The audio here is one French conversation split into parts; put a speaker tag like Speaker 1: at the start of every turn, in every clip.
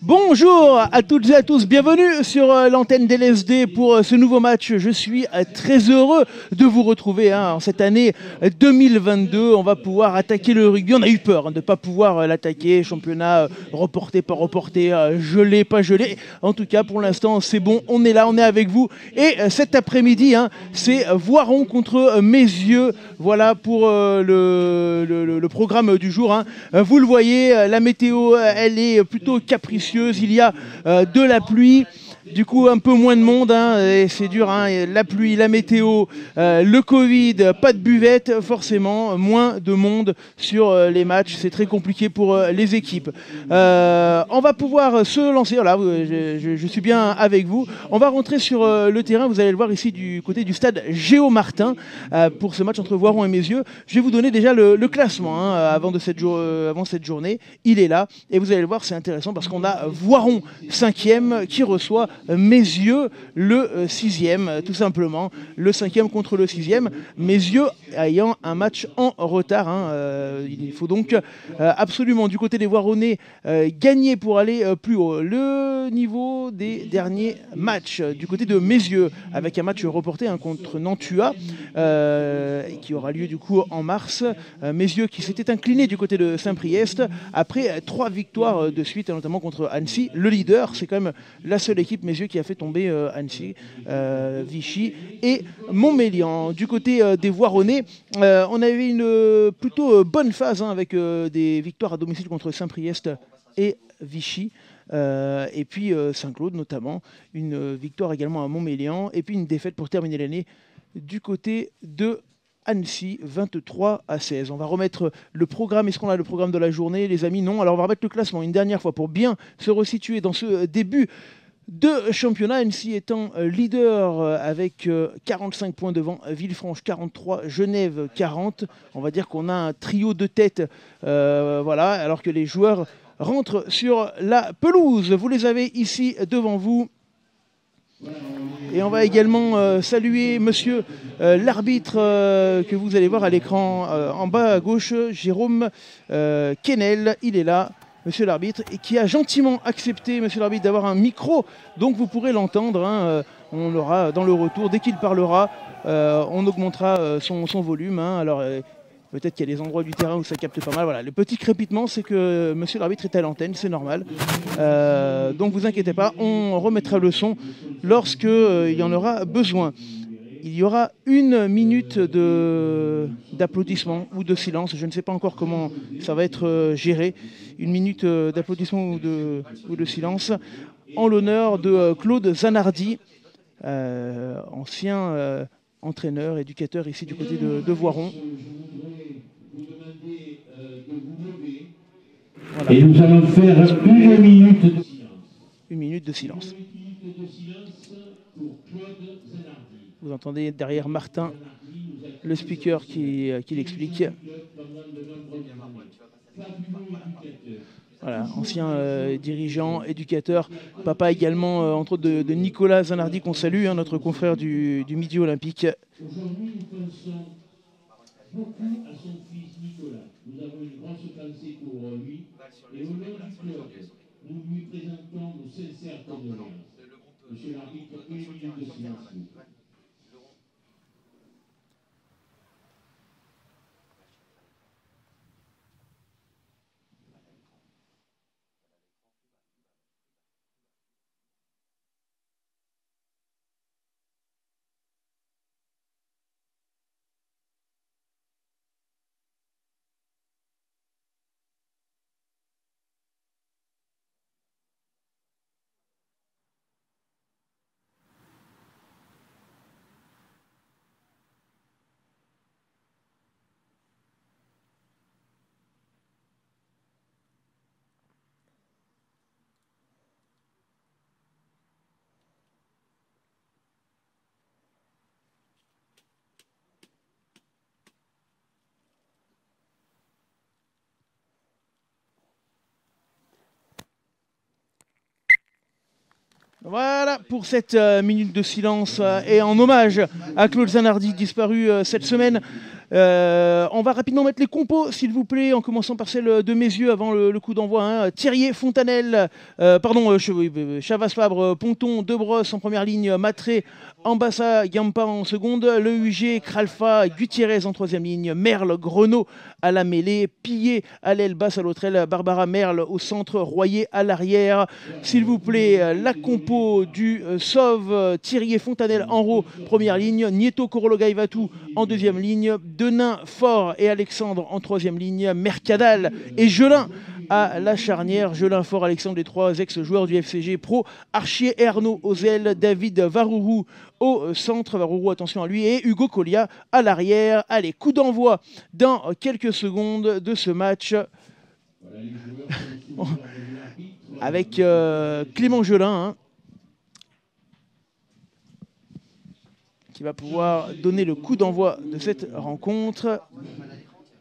Speaker 1: Bonjour à toutes et à tous, bienvenue sur l'antenne d'LSD pour ce nouveau match. Je suis très heureux de vous retrouver en cette année 2022. On va pouvoir attaquer le rugby. On a eu peur de ne pas pouvoir l'attaquer. Championnat reporté, pas reporté, gelé, pas gelé. En tout cas, pour l'instant, c'est bon. On est là, on est avec vous. Et cet après-midi, c'est Voiron contre Meyzieux. Voilà pour le programme du jour. Vous le voyez, la météo, elle est plutôt capricieuse. Il y a de la pluie. Du coup, un peu moins de monde, et c'est dur, la pluie, la météo, le Covid, pas de buvette, forcément, moins de monde sur les matchs, c'est très compliqué pour les équipes. On va pouvoir se lancer, voilà, je suis bien avec vous. On va rentrer sur le terrain, vous allez le voir ici du côté du stade Géo Martin, pour ce match entre Voiron et Meyzieux. Je vais vous donner déjà le classement avant cette journée, il est là, et vous allez le voir, c'est intéressant parce qu'on a Voiron 5e qui reçoit Meyzieux le 6e, tout simplement. Le 5e contre le 6e. Meyzieux ayant un match en retard. Il faut donc absolument, du côté des Voironnais, gagner pour aller plus haut. Le niveau des derniers matchs du côté de Meyzieux, avec un match reporté contre Nantua, qui aura lieu du coup en mars. Meyzieux qui s'était incliné du côté de Saint-Priest après 3 victoires de suite, notamment contre Annecy. Le leader, c'est quand même la seule équipe Meyzieux qui a fait tomber Annecy, Vichy et Montmélian. Du côté des Voironnais, on avait une plutôt bonne phase avec des victoires à domicile contre Saint-Priest et Vichy. Et puis Saint-Claude notamment, une victoire également à Montmélian, et puis une défaite pour terminer l'année du côté de Annecy, 23-16. On va remettre le programme. Est-ce qu'on a le programme de la journée, les amis? Non. Alors on va remettre le classement une dernière fois pour bien se resituer dans ce début de championnat. Annecy étant leader avec 45 points devant Villefranche 43, Genève 40. On va dire qu'on a un trio de tête, voilà, alors que les joueurs rentrent sur la pelouse. Vous les avez ici devant vous. Et on va également saluer monsieur l'arbitre que vous allez voir à l'écran en bas à gauche, Jérôme Quesnel. Il est là, monsieur l'arbitre, et qui a gentiment accepté, monsieur l'arbitre, d'avoir un micro, donc vous pourrez l'entendre. On l'aura dans le retour. Dès qu'il parlera, on augmentera son volume. Alors, peut-être qu'il y a des endroits du terrain où ça capte pas mal. Voilà, le petit crépitement, c'est que monsieur l'arbitre est à l'antenne, c'est normal. Donc vous inquiétez pas, on remettra le son lorsque il y en aura besoin. Il y aura 1 minute d'applaudissement ou de silence. Je ne sais pas encore comment ça va être géré. 1 minute d'applaudissement ou de silence en l'honneur de Claude Zanardi, ancien entraîneur, éducateur ici du côté de Voiron. Voilà.
Speaker 2: Et nous allons faire 1 minute de silence.
Speaker 1: 1 minute de silence. Vous entendez derrière Martin, le speaker qui l'explique. Voilà, ancien dirigeant, éducateur, papa également, entre autres, de Nicolas Zanardi, qu'on salue, notre confrère du Midi Olympique.
Speaker 2: Aujourd'hui, nous pensons beaucoup à son fils Nicolas. Nous avons une grosse pensée pour lui. Et au nom du club, nous lui présentons nos sincères condoléances. Monsieur l'arbitre, 1 minute de silence.
Speaker 1: Voilà pour cette minute de silence et en hommage à Claude Zanardi, disparu cette semaine On va rapidement mettre les compos, s'il vous plaît, en commençant par celle de Messieurs avant le coup d'envoi. Hein. Thierry, Fontanelle, Chavas, Fabre, Ponton, Debrosse en première ligne, Matré, Ambassa, Gampa en seconde, Le UG, Kralfa, Gutiérrez en troisième ligne, Merle, Grenot à la mêlée, Pillet à l'aile basse à l'autre aile, Barbara Merle au centre, Royer à l'arrière. S'il vous plaît, la compo du Sauve, Thierry et Fontanelle en haut, première ligne, Nieto, Korolo-Gaivatu en deuxième ligne, Denain, Fort et Alexandre en troisième ligne, Mercadal et Gelin à la charnière. Gelin, Fort, Alexandre, les trois ex-joueurs du FCG Pro, Archier, Ernaud aux ailes, David Varourou au centre, Varourou attention à lui, et Hugo Collia à l'arrière. Allez, coup d'envoi dans quelques secondes de ce match avec Clément Gelin hein, qui va pouvoir donner le coup d'envoi de cette rencontre.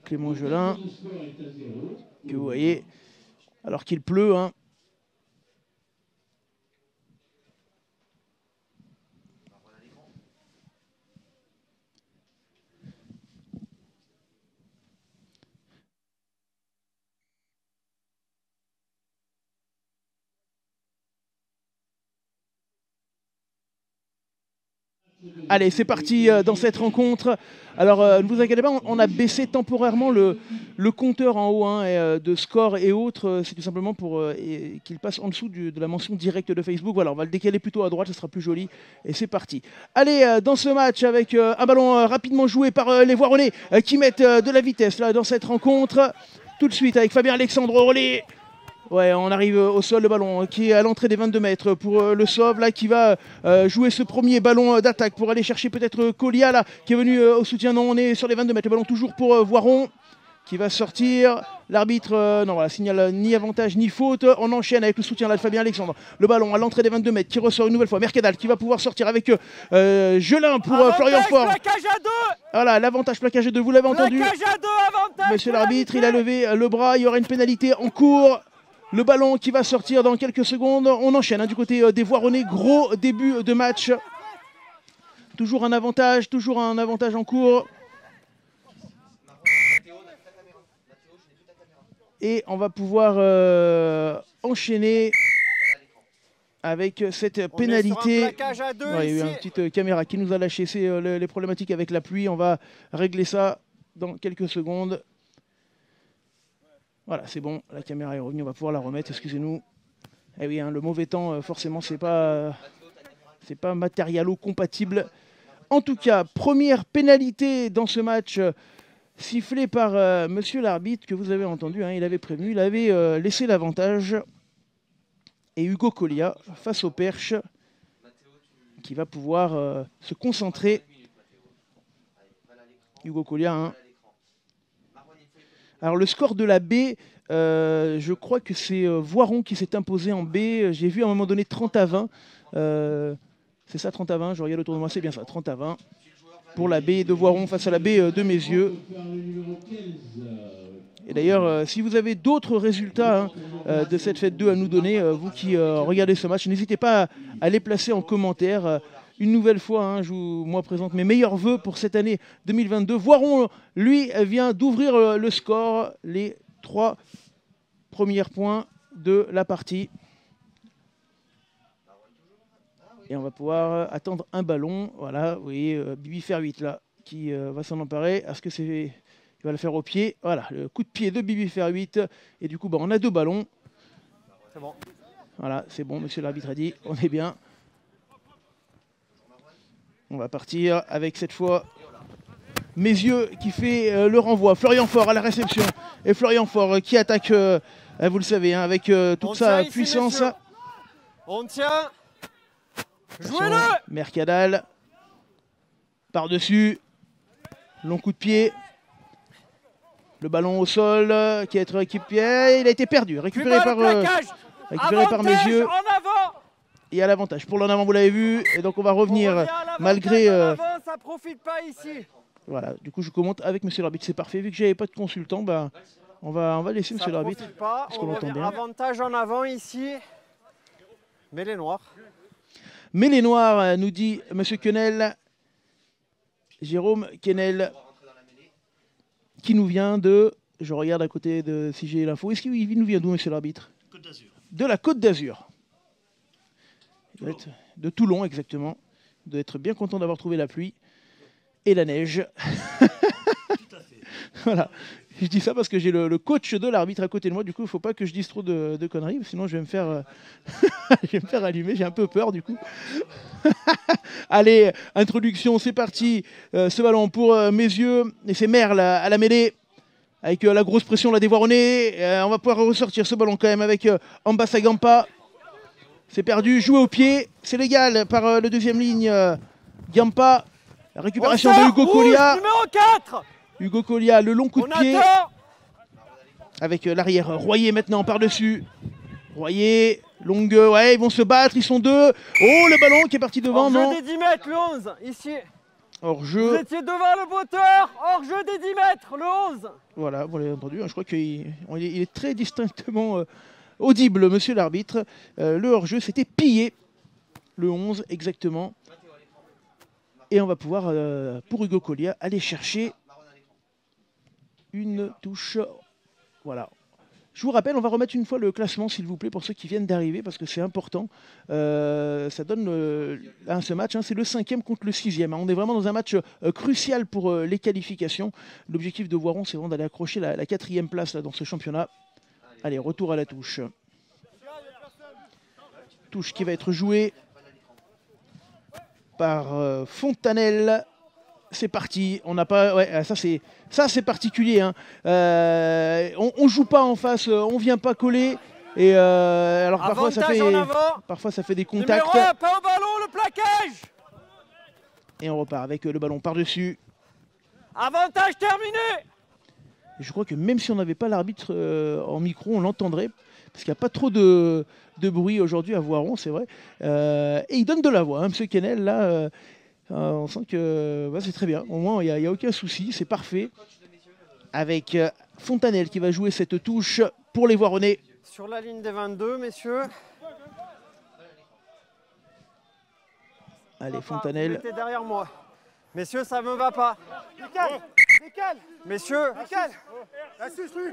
Speaker 1: Clément Gelin que vous voyez alors qu'il pleut hein. Allez, c'est parti dans cette rencontre. Alors, ne vous inquiétez pas, on a baissé temporairement le compteur en haut hein, de score et autres. C'est tout simplement pour qu'il passe en dessous de la mention directe de Facebook. Voilà, on va le décaler plutôt à droite, ça sera plus joli. Et c'est parti. Allez, dans ce match avec un ballon rapidement joué par les Voironnais qui mettent de la vitesse là, dans cette rencontre. Tout de suite avec Fabien Alexandre au relais. Ouais, on arrive au sol, le ballon qui est à l'entrée des 22 mètres pour le Sauve, là, qui va jouer ce premier ballon d'attaque pour aller chercher peut-être Collia, là, qui est venu au soutien. Non, on est sur les 22 mètres, le ballon toujours pour Voiron, qui va sortir. L'arbitre, non, voilà, signale ni avantage ni faute. On enchaîne avec le soutien là, de Fabien Alexandre. Le ballon à l'entrée des 22 mètres qui ressort une nouvelle fois. Mercadal qui va pouvoir sortir avec Gelin pour Florian Fort. Voilà, l'avantage plaquage à 2, vous l'avez entendu. Monsieur l'arbitre, il a levé le bras, il y aura une pénalité en cours. Le ballon qui va sortir dans quelques secondes. On enchaîne hein, du côté des Voironnais. Gros début de match. Toujours un avantage en cours. Et on va pouvoir enchaîner avec cette pénalité. Ouais, il y a eu une petite caméra qui nous a lâché. C'est les problématiques avec la pluie. On va régler ça dans quelques secondes. Voilà, c'est bon, la caméra est revenue, on va pouvoir la remettre, excusez-nous. Eh oui, hein, le mauvais temps, forcément, c'est pas matérialo-compatible. En tout cas, première pénalité dans ce match, sifflée par monsieur l'arbitre, que vous avez entendu, hein, il avait prévenu, il avait laissé l'avantage. Et Hugo Collia, face au perche, qui va pouvoir se concentrer. Hugo Collia, hein. Alors le score de la B, je crois que c'est Voiron qui s'est imposé en B. J'ai vu à un moment donné 30-20. C'est ça 30-20, je regarde autour de moi, c'est bien ça, 30-20. Pour la B de Voiron face à la B de Messieurs. Et d'ailleurs, si vous avez d'autres résultats hein, de cette fête 2 à nous donner, vous qui regardez ce match, n'hésitez pas à les placer en commentaire. Une nouvelle fois, hein, je vous présente mes meilleurs vœux pour cette année 2022. Voiron, lui, vient d'ouvrir le score, les 3 premiers points de la partie. Et on va pouvoir attendre un ballon. Voilà, vous voyez, Bibi Fer 8 là, qui va s'en emparer. Est-ce que c'est... Il va le faire au pied. Voilà, le coup de pied de Bibi Fer 8. Et du coup, bah, on a 2 ballons.
Speaker 3: C'est bon.
Speaker 1: Voilà, c'est bon, monsieur l'arbitre a dit, on est bien. On va partir avec cette fois Messieurs qui fait le renvoi. Florian Fort à la réception. Et Florian Fort qui attaque, vous le savez, hein, avec toute sa puissance. Ici,
Speaker 3: on tient. Jouez-le.
Speaker 1: Mercadal. Par-dessus. Long coup de pied. Le ballon au sol qui va être récupéré. Il a été perdu. Récupéré par Messieurs.
Speaker 3: En avant.
Speaker 1: Et à l'avantage. Pour l'en avant, vous l'avez vu. Et donc on va revenir malgré...
Speaker 3: ça profite pas ici.
Speaker 1: Voilà, du coup je commente avec monsieur l'arbitre. C'est parfait. Vu que j'avais pas de consultant, bah, on va laisser monsieur l'arbitre.
Speaker 3: Parce qu'on l'entend bien. Avantage en avant ici. Mais les noirs.
Speaker 1: Mais les noirs, nous dit monsieur Quenel. Jérôme Quenel. qui nous vient de... Je regarde à côté de si j'ai l'info. Est-ce qu'il nous vient d'où, monsieur l'arbitre?
Speaker 4: Côte d'Azur.
Speaker 1: De la Côte d'Azur. De Toulon, exactement. Il doit être bien content d'avoir trouvé la pluie et la neige.
Speaker 4: Tout à fait.
Speaker 1: Voilà. Je dis ça parce que j'ai le coach de l'arbitre à côté de moi. Du coup, il ne faut pas que je dise trop de conneries. Sinon, je vais me faire, je vais me faire allumer. J'ai un peu peur, du coup. Allez, introduction, c'est parti. Ce ballon pour mes yeux. Et c'est Merle à la mêlée. Avec la grosse pression, la dévoironnée. On va pouvoir ressortir ce ballon quand même avec Ambassa Gampa. C'est perdu. Joué au pied. C'est légal par le deuxième ligne. Gampa. La récupération de Hugo Collia.
Speaker 3: Numéro 4.
Speaker 1: Hugo Collia, le long coup de pied.
Speaker 3: Attend.
Speaker 1: Avec l'arrière Royer maintenant par-dessus. Royer, longue, ouais, ils vont se battre, ils sont deux. Oh, le ballon qui est parti devant, non?
Speaker 3: Hors-jeu des 10 mètres, le 11, ici. Vous
Speaker 1: Hors-jeu.
Speaker 3: étiez devant le botteur. Hors-jeu des 10 mètres, le 11.
Speaker 1: Voilà, vous l'avez entendu, je crois qu'il est très distinctement audible, monsieur l'arbitre. Le hors-jeu, c'était pillé. Le 11, exactement. Et on va pouvoir, pour Hugo Collia, aller chercher une touche. Voilà. Je vous rappelle, on va remettre une fois le classement, s'il vous plaît, pour ceux qui viennent d'arriver, parce que c'est important. Ça donne ce match, hein, c'est le 5e contre le 6e. On est vraiment dans un match crucial pour les qualifications. L'objectif de Voiron, c'est vraiment d'aller accrocher la 4e place là, dans ce championnat. Allez, retour à la touche. Touche qui va être jouée par Fontanelle. C'est parti, on n'a pas... Ouais, ça c'est particulier. Hein. On joue pas en face, on vient pas coller. Et alors parfois ça fait des contacts.
Speaker 3: Numéro 1, pas au ballon, le plaquage.
Speaker 1: Et on repart avec le ballon par-dessus.
Speaker 3: Avantage terminé.
Speaker 1: Je crois que même si on n'avait pas l'arbitre en micro, on l'entendrait. Parce qu'il n'y a pas trop de bruit aujourd'hui à Voiron, c'est vrai. Et il donne de la voix, hein, M. Kennel, là... on sent que c'est très bien. Au moins, il n'y a aucun souci. C'est parfait. Avec Fontanelle qui va jouer cette touche pour les Voironnais.
Speaker 3: Sur la ligne des 22, messieurs.
Speaker 1: Allez, Fontanelle.
Speaker 3: Vous mettez derrière moi. Messieurs, ça ne me va pas. Messieurs,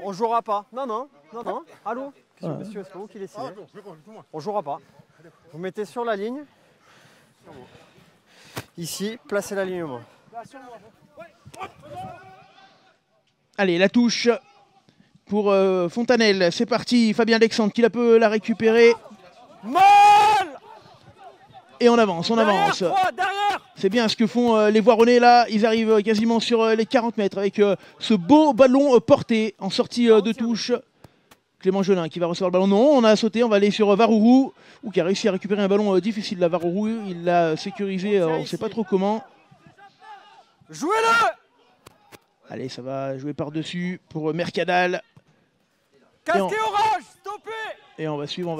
Speaker 3: on jouera pas. Non. Allô Messieurs, c'est pas vous qui décidez. On jouera pas. Vous mettez sur la ligne. Ici, placez l'alignement.
Speaker 1: Allez, la touche pour Fontanelle. C'est parti. Fabien Alexandre qui peut la récupérer.
Speaker 3: Molle.
Speaker 1: Et on avance, on avance. C'est bien ce que font les Voironnais là. Ils arrivent quasiment sur les 40 mètres avec ce beau ballon porté en sortie de touche. Clément Gelin qui va recevoir le ballon. Non, on a sauté, on va aller sur Varourou. Ou qui a réussi à récupérer un ballon difficile là, Varourou. Il l'a sécurisé, on ne sait pas trop comment.
Speaker 3: Jouez-le.
Speaker 1: Allez, ça va jouer par-dessus pour Mercadal.
Speaker 3: Casqué orange, stoppé.
Speaker 1: Et on va suivre,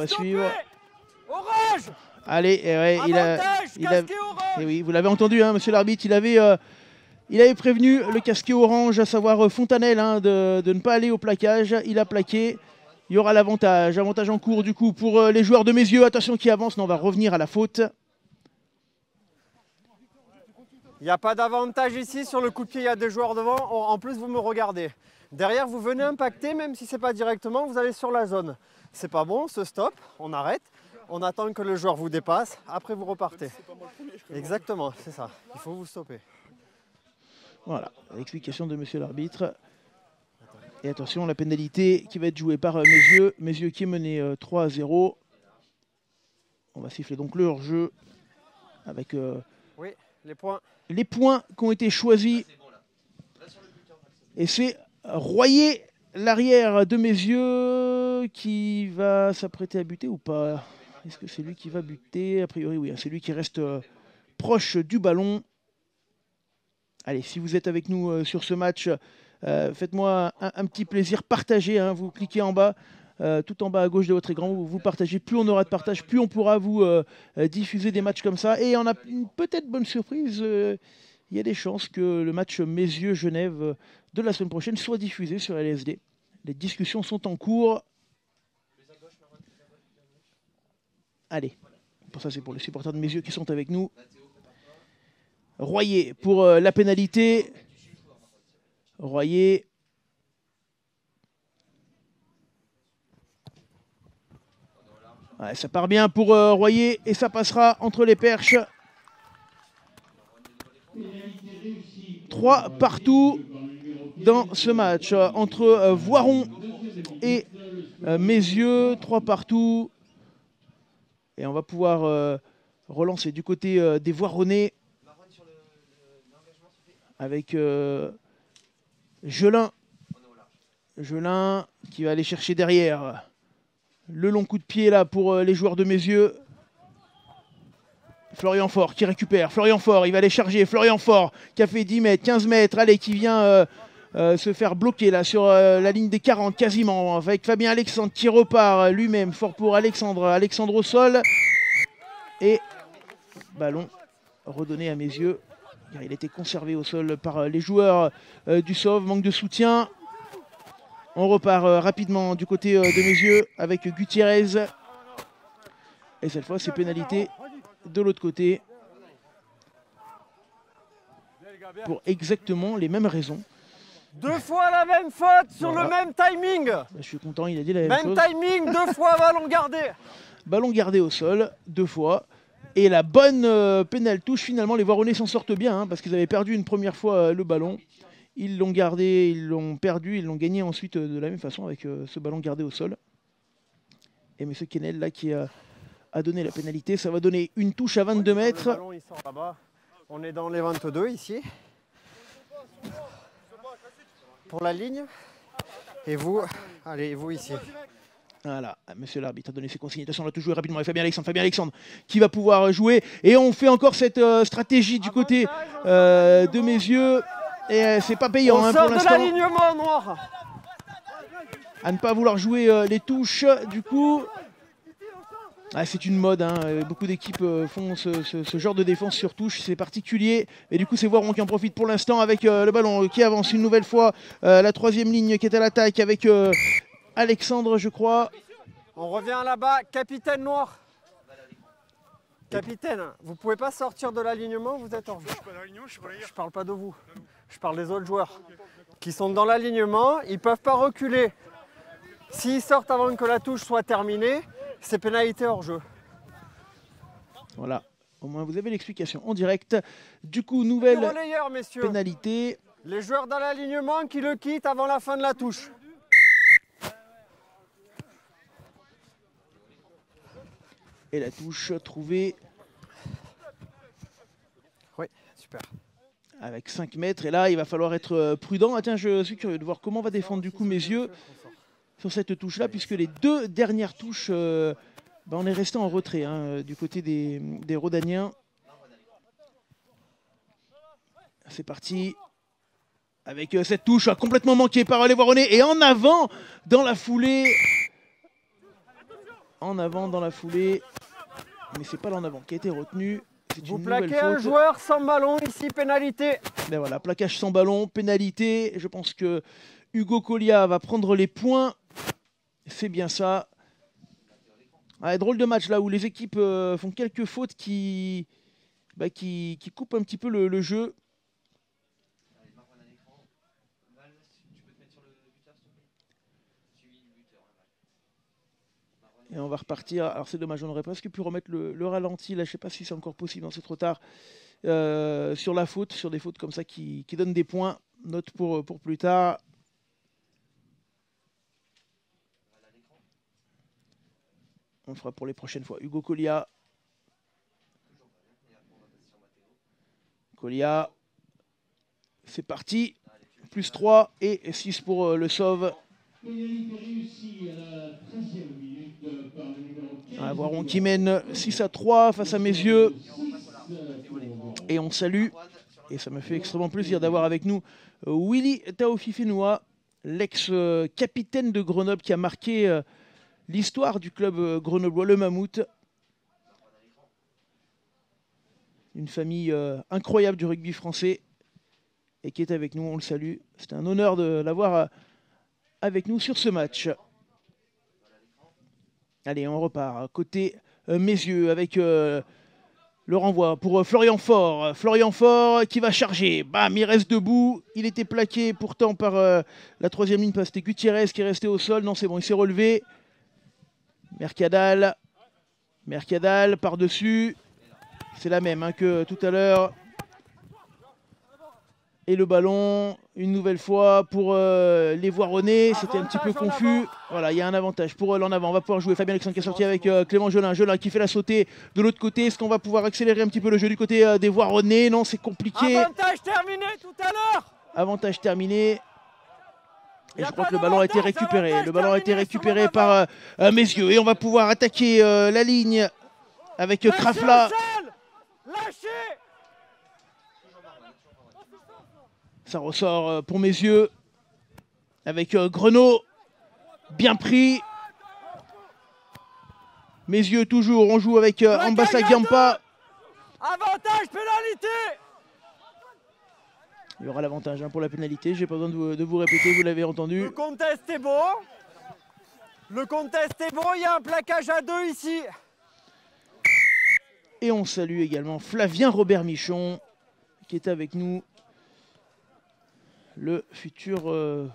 Speaker 3: Orange.
Speaker 1: Allez, ouais,
Speaker 3: casqué orange.
Speaker 1: Et oui, vous l'avez entendu, hein, monsieur l'arbitre, il avait prévenu le casqué orange, à savoir Fontanelle, hein, de ne pas aller au plaquage. Il a plaqué. Il y aura l'avantage. Avantage en cours du coup pour les joueurs de mes yeux. Attention qui avance, non, on va revenir à la faute.
Speaker 3: Il n'y a pas d'avantage ici. Sur le coup de pied, il y a deux joueurs devant. En plus, vous me regardez. Derrière, vous venez impacter, même si ce n'est pas directement, vous allez sur la zone. C'est pas bon, ce stop, on arrête. On attend que le joueur vous dépasse. Après, vous repartez. Exactement, c'est ça. Il faut vous stopper.
Speaker 1: Voilà, explication de monsieur l'arbitre. Et attention, la pénalité qui va être jouée par Mes yeux qui est mené 3-0. On va siffler donc le hors-jeu avec
Speaker 3: oui, les points.
Speaker 1: Les points qui ont été choisis. Et c'est Royer, l'arrière de Mes yeux, qui va s'apprêter à buter ou pas? Est-ce que c'est lui qui va buter? A priori, oui, c'est lui qui reste proche du ballon. Allez, si vous êtes avec nous sur ce match, faites-moi un petit plaisir, partagez, hein, vous cliquez en bas, tout en bas à gauche de votre écran, vous partagez, plus on aura de partage, plus on pourra vous diffuser des matchs comme ça. Et on a une peut-être bonne surprise, il y a des chances que le match Mes yeux-Genève de la semaine prochaine soit diffusé sur LSD. Les discussions sont en cours. Allez, pour ça c'est pour les supporters de Mes yeux qui sont avec nous. Royer pour la pénalité. Royer Ouais, ça part bien pour Royer et ça passera entre les perches. 3 partout dans ce match entre Voiron et Meyzieux. 3 partout. Et on va pouvoir relancer du côté des Voironnais avec Gelin. Gelin qui va aller chercher derrière. Le long coup de pied là pour les joueurs de Meyzieux. Florian Faure qui récupère. Florian Faure, il va aller charger. Florian Faure qui a fait 10 mètres, 15 mètres. Allez, qui vient se faire bloquer là sur la ligne des 40 quasiment. Avec Fabien Alexandre qui repart lui-même. Fort pour Alexandre. Alexandre au sol. Et ballon redonné à Meyzieux. Il était conservé au sol par les joueurs du Sauve. Manque de soutien. On repart rapidement du côté de Meyzieux avec Gutiérrez. Et cette fois, c'est pénalité de l'autre côté. Pour exactement les mêmes raisons.
Speaker 3: 2 fois la même faute sur le même timing.
Speaker 1: Je suis content, il a dit la même chose.
Speaker 3: Même timing, 2 fois ballon gardé.
Speaker 1: Ballon gardé au sol, 2 fois. Et la bonne pénale touche, finalement, les Voironnais s'en sortent bien, hein, parce qu'ils avaient perdu une première fois le ballon. Ils l'ont gardé, ils l'ont perdu, ils l'ont gagné ensuite de la même façon avec ce ballon gardé au sol. Et M. Kennel là qui a donné la pénalité, ça va donner une touche à 22 mètres.
Speaker 3: Le ballon il sort là-bas. On est dans les 22 ici. Pour la ligne. Et vous, allez, vous ici.
Speaker 1: Voilà, monsieur l'arbitre a donné ses consignes. Attention, on va tout jouer rapidement avec Fabien Alexandre. Fabien Alexandre qui va pouvoir jouer. Et on fait encore cette stratégie du côté de Meyzieux. Et c'est pas payant
Speaker 3: On
Speaker 1: hein,
Speaker 3: sort
Speaker 1: pour
Speaker 3: de
Speaker 1: l'instant.
Speaker 3: l'alignement noir.
Speaker 1: À ne pas vouloir jouer les touches, du coup. Ah, c'est une mode, hein. Beaucoup d'équipes font ce genre de défense sur touche, c'est particulier. Mais du coup, c'est Voiron qui en profite pour l'instant avec le ballon qui avance une nouvelle fois. La 3e ligne qui est à l'attaque avec Alexandre, je crois.
Speaker 3: On revient là-bas, capitaine noir. Capitaine, vous pouvez pas sortir de l'alignement, vous êtes hors jeu. Je parle pas de vous, je parle des autres joueurs qui sont dans l'alignement, ils peuvent pas reculer. S'ils sortent avant que la touche soit terminée, c'est pénalité hors jeu.
Speaker 1: Voilà, au moins vous avez l'explication en direct. Du coup, nouvelle
Speaker 3: relayeur, messieurs.
Speaker 1: Pénalité.
Speaker 3: Les joueurs dans l'alignement qui le quittent avant la fin de la touche.
Speaker 1: Et la touche trouvée.
Speaker 3: Oui, super.
Speaker 1: Avec 5 mètres. Et là, il va falloir être prudent. Ah tiens, je suis curieux de voir comment va défendre du coup Meyzieux sur cette touche-là, puisque les 2 dernières touches, on est resté en retrait hein, du côté des Rodaniens. C'est parti. Avec cette touche complètement manquée par les Voironnais. Et en avant dans la foulée. En avant dans la foulée. Mais c'est pas l'en avant qui a été retenu.
Speaker 3: Vous plaquez un joueur sans ballon, ici pénalité.
Speaker 1: Ben voilà, plaquage sans ballon, pénalité. Je pense que Hugo Collia va prendre les points. C'est bien ça. Ah, drôle de match là où les équipes font quelques fautes qui coupent un petit peu le jeu. Et on va repartir. Alors c'est dommage, on aurait presque pu remettre le ralenti. Là, je ne sais pas si c'est encore possible, c'est trop tard. Sur la faute, sur des fautes comme ça qui donnent des points. Note pour plus tard. On le fera pour les prochaines fois. Hugo Collia. Collia. C'est parti. Plus 3 et 6 pour le Sauve. Voiron qui mène 6-3 face à Meyzieux. Et on salue. Et ça me fait extrêmement plaisir d'avoir avec nous Willy Taofifenua, l'ex-capitaine de Grenoble qui a marqué l'histoire du club grenoblois, le Mammouth. Une famille incroyable du rugby français et qui est avec nous, on le salue. C'est un honneur de l'avoir avec nous sur ce match. Allez, on repart côté Meyzieux avec le renvoi pour Florian Faure. Florian Faure qui va charger. Bam, il reste debout. Il était plaqué pourtant par la 3e ligne. C'était Gutiérrez qui est resté au sol. Non, c'est bon, il s'est relevé. Mercadal. Mercadal par-dessus. C'est la même hein, que tout à l'heure. Et le ballon, une nouvelle fois pour les Voironnais. C'était un petit peu confus. Voilà, il y a un avantage pour l'en avant. On va pouvoir jouer. Fabien Alexandre qui est sorti avec Clément Jolin. Jolin qui fait la sautée de l'autre côté. Est-ce qu'on va pouvoir accélérer un petit peu le jeu du côté des Voironnais? Non, c'est compliqué.
Speaker 3: Avantage terminé tout à l'heure.
Speaker 1: Avantage terminé. Et je crois que le ballon a été récupéré. Le ballon a été récupéré par Messieux. Et on va pouvoir attaquer la ligne avec Krafla.
Speaker 3: Lâchez.
Speaker 1: Ça ressort pour Messieux. Avec Grenot. Bien pris. Messieux toujours. On joue avec Ambassa Giampa.
Speaker 3: Avantage pénalité.
Speaker 1: Il y aura l'avantage hein, pour la pénalité. J'ai pas besoin de vous répéter. Vous l'avez entendu.
Speaker 3: Le contest est beau. Le contest est beau. Il y a un plaquage à 2 ici.
Speaker 1: Et on salue également Flavien Robert Michon qui est avec nous. Le futur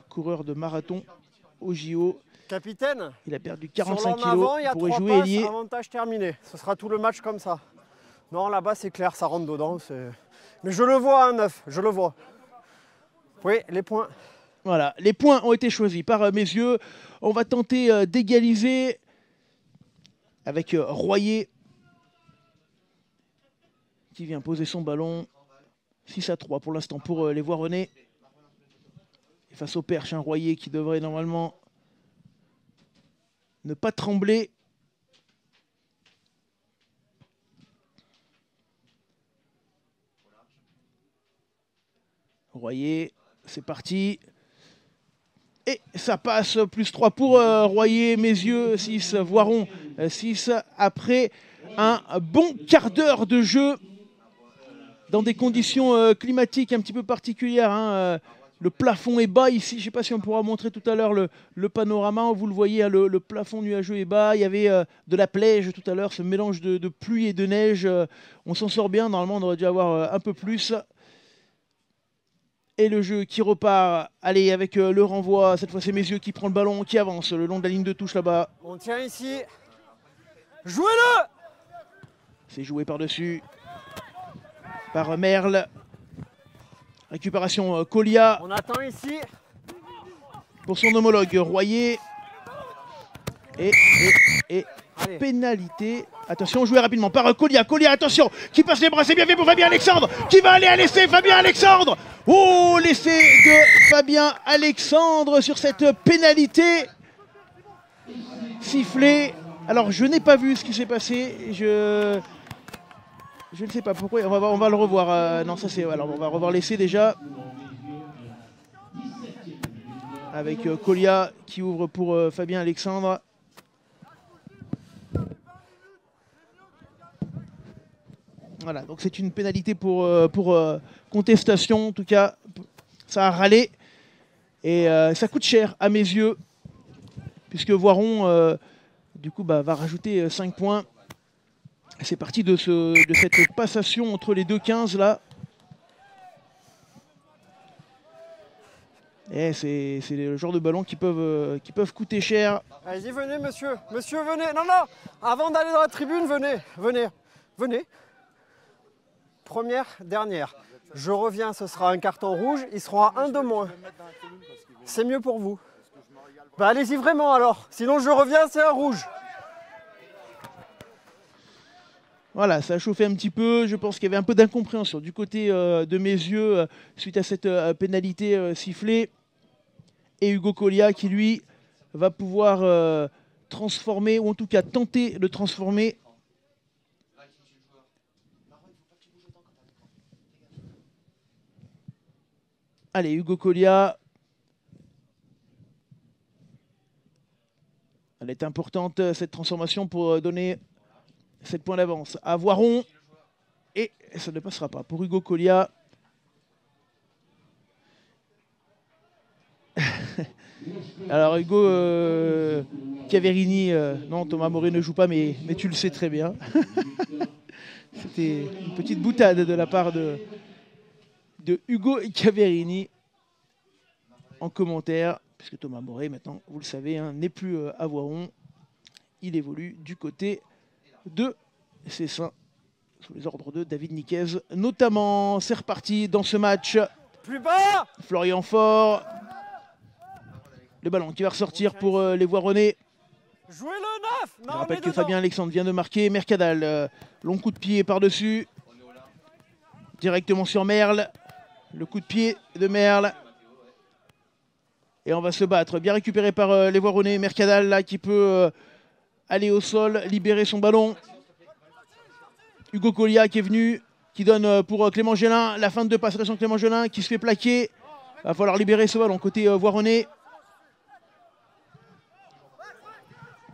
Speaker 1: coureur de marathon au JO.
Speaker 3: Capitaine.
Speaker 1: Il a perdu 45 kg pour y
Speaker 3: jouer
Speaker 1: jouer ailier.
Speaker 3: Avantage terminé. Ce sera tout le match comme ça. Non, là-bas c'est clair, ça rentre dedans. Mais je le vois, un 9, je le vois. Oui, les points.
Speaker 1: Voilà, les points ont été choisis par Messieux. On va tenter d'égaliser avec Royer qui vient poser son ballon. 6-3 pour l'instant pour les Voironnais. Et face au Perche, un Royer qui devrait normalement ne pas trembler. Royer, c'est parti. Et ça passe, plus 3 pour Royer, Messieux, 6, Voiron, 6. Après un bon quart d'heure de jeu dans des conditions climatiques un petit peu particulières. Hein. Le plafond est bas ici, je ne sais pas si on pourra montrer tout à l'heure le panorama. Vous le voyez, hein, le plafond nuageux est bas. Il y avait de la plège tout à l'heure, ce mélange de pluie et de neige. On s'en sort bien, normalement on aurait dû avoir un peu plus. Et le jeu qui repart, allez, avec le renvoi. Cette fois c'est Messieux qui prend le ballon, qui avance le long de la ligne de touche là-bas.
Speaker 3: On tient ici. Jouez-le.
Speaker 1: C'est joué par-dessus par Merle. Récupération Colia.
Speaker 3: On attend ici.
Speaker 1: Pour son homologue Royer. Et pénalité. Attention, joué rapidement par Colia. Colia, attention, qui passe les bras, c'est bien fait pour Fabien Alexandre, qui va aller à l'essai, Fabien Alexandre. Oh, l'essai de Fabien Alexandre sur cette pénalité. Sifflé. Alors, je n'ai pas vu ce qui s'est passé. Je ne sais pas pourquoi. On va le revoir. Non, ça c'est. Alors, on va revoir l'essai déjà. Avec Colia qui ouvre pour Fabien Alexandre. Voilà, donc c'est une pénalité pour contestation. En tout cas, ça a râlé. Et ça coûte cher à mes yeux. Puisque Voiron, du coup, va rajouter 5 points. C'est parti de cette passation entre les deux 15 là. Et c'est le genre de ballons qui peuvent coûter cher.
Speaker 3: Allez-y, venez, monsieur. Monsieur, venez. Non, non. Avant d'aller dans la tribune, venez. Venez. Venez. Première, dernière. Je reviens, ce sera un carton rouge. Il sera un de moins. C'est mieux pour vous. Bah, allez-y vraiment alors. Sinon, je reviens, c'est un rouge.
Speaker 1: Voilà, ça a chauffé un petit peu. Je pense qu'il y avait un peu d'incompréhension du côté de Messieux suite à cette pénalité sifflée. Et Hugo Colia qui, lui, va pouvoir transformer, ou en tout cas tenter de transformer. Allez, Hugo Colia. Elle est importante, cette transformation, pour donner 7 points d'avance à Voiron. Et ça ne passera pas pour Hugo Colia. Alors Hugo Caverini, non, Thomas Moré ne joue pas, mais tu le sais très bien. C'était une petite boutade de la part de Hugo Caverini en commentaire, puisque Thomas Moré, maintenant, vous le savez, hein, n'est plus à Voiron. Il évolue du côté de ses seins, sous les ordres de David Niquez notamment. C'est reparti dans ce match.
Speaker 3: Plus bas.
Speaker 1: Florian Faure. Le ballon qui va ressortir pour les Voironnais.
Speaker 3: Jouez le 9.
Speaker 1: Je rappelle que Fabien Alexandre vient de marquer. Mercadal, long coup de pied par-dessus. Directement sur Merle. Le coup de pied de Merle. Et on va se battre. Bien récupéré par les Voironnais. Mercadal là qui peut aller au sol, libérer son ballon. Hugo Collia qui est venu, qui donne pour Clément Gélin. La fin de passe, attention Clément Gélin qui se fait plaquer. Il va falloir libérer ce ballon côté Voironnais.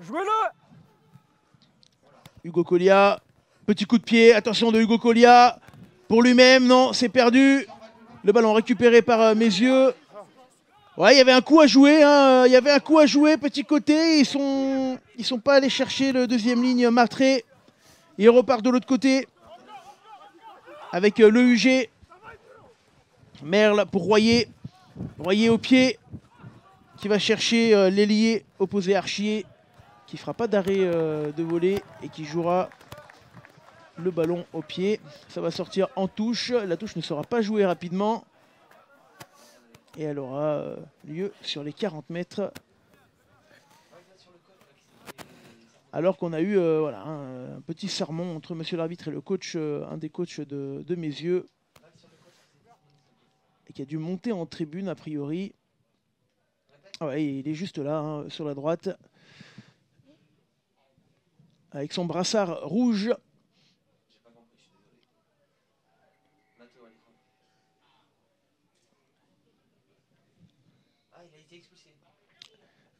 Speaker 3: Jouez-le.
Speaker 1: Hugo Collia, petit coup de pied, attention de Hugo Collia. Pour lui-même, non, c'est perdu. Le ballon récupéré par Mézieux. Ouais, il y avait un coup à jouer, hein. Il y avait un coup à jouer, petit côté. Ils sont pas allés chercher le deuxième ligne Martré. Ils repartent de l'autre côté avec le UG. Merle pour Royer. Royer au pied qui va chercher l'ailier opposé Archier qui fera pas d'arrêt de volée et qui jouera le ballon au pied. Ça va sortir en touche. La touche ne sera pas jouée rapidement. Et elle aura lieu sur les 40 mètres. Alors qu'on a eu voilà, un petit sermon entre monsieur l'arbitre et le coach, un des coachs de Mézieux. Et qui a dû monter en tribune a priori. Ah ouais, il est juste là, hein, sur la droite. Avec son brassard rouge.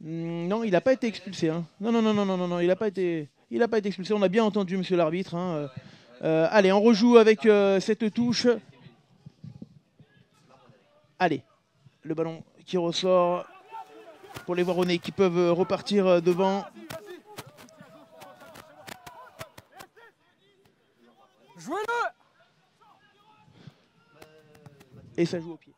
Speaker 1: Non, il n'a pas été expulsé. Hein. Non, il n'a pas été expulsé. On a bien entendu, monsieur l'arbitre. Hein. Allez, on rejoue avec cette touche. Allez, le ballon qui ressort pour les Voironnais qui peuvent repartir devant.
Speaker 3: Jouez-le.
Speaker 1: Et ça joue au pied.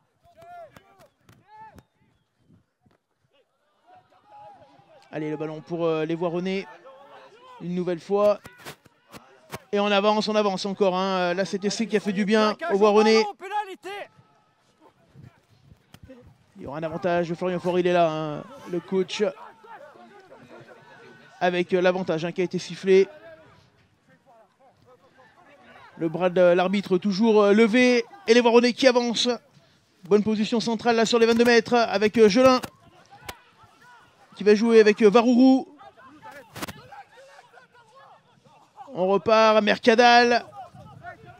Speaker 1: Allez, le ballon pour les Voironnais. Une nouvelle fois. Et on avance encore. Hein. Là, c'est essai qui a fait du bien aux Voironnais. Il y aura un avantage. Florian Faure, il est là, hein, le coach. Avec l'avantage hein, qui a été sifflé. Le bras de l'arbitre toujours levé. Et les Voironnais qui avancent. Bonne position centrale là sur les 22 mètres avec Gelin. Qui va jouer avec Varourou. On repart, Mercadal.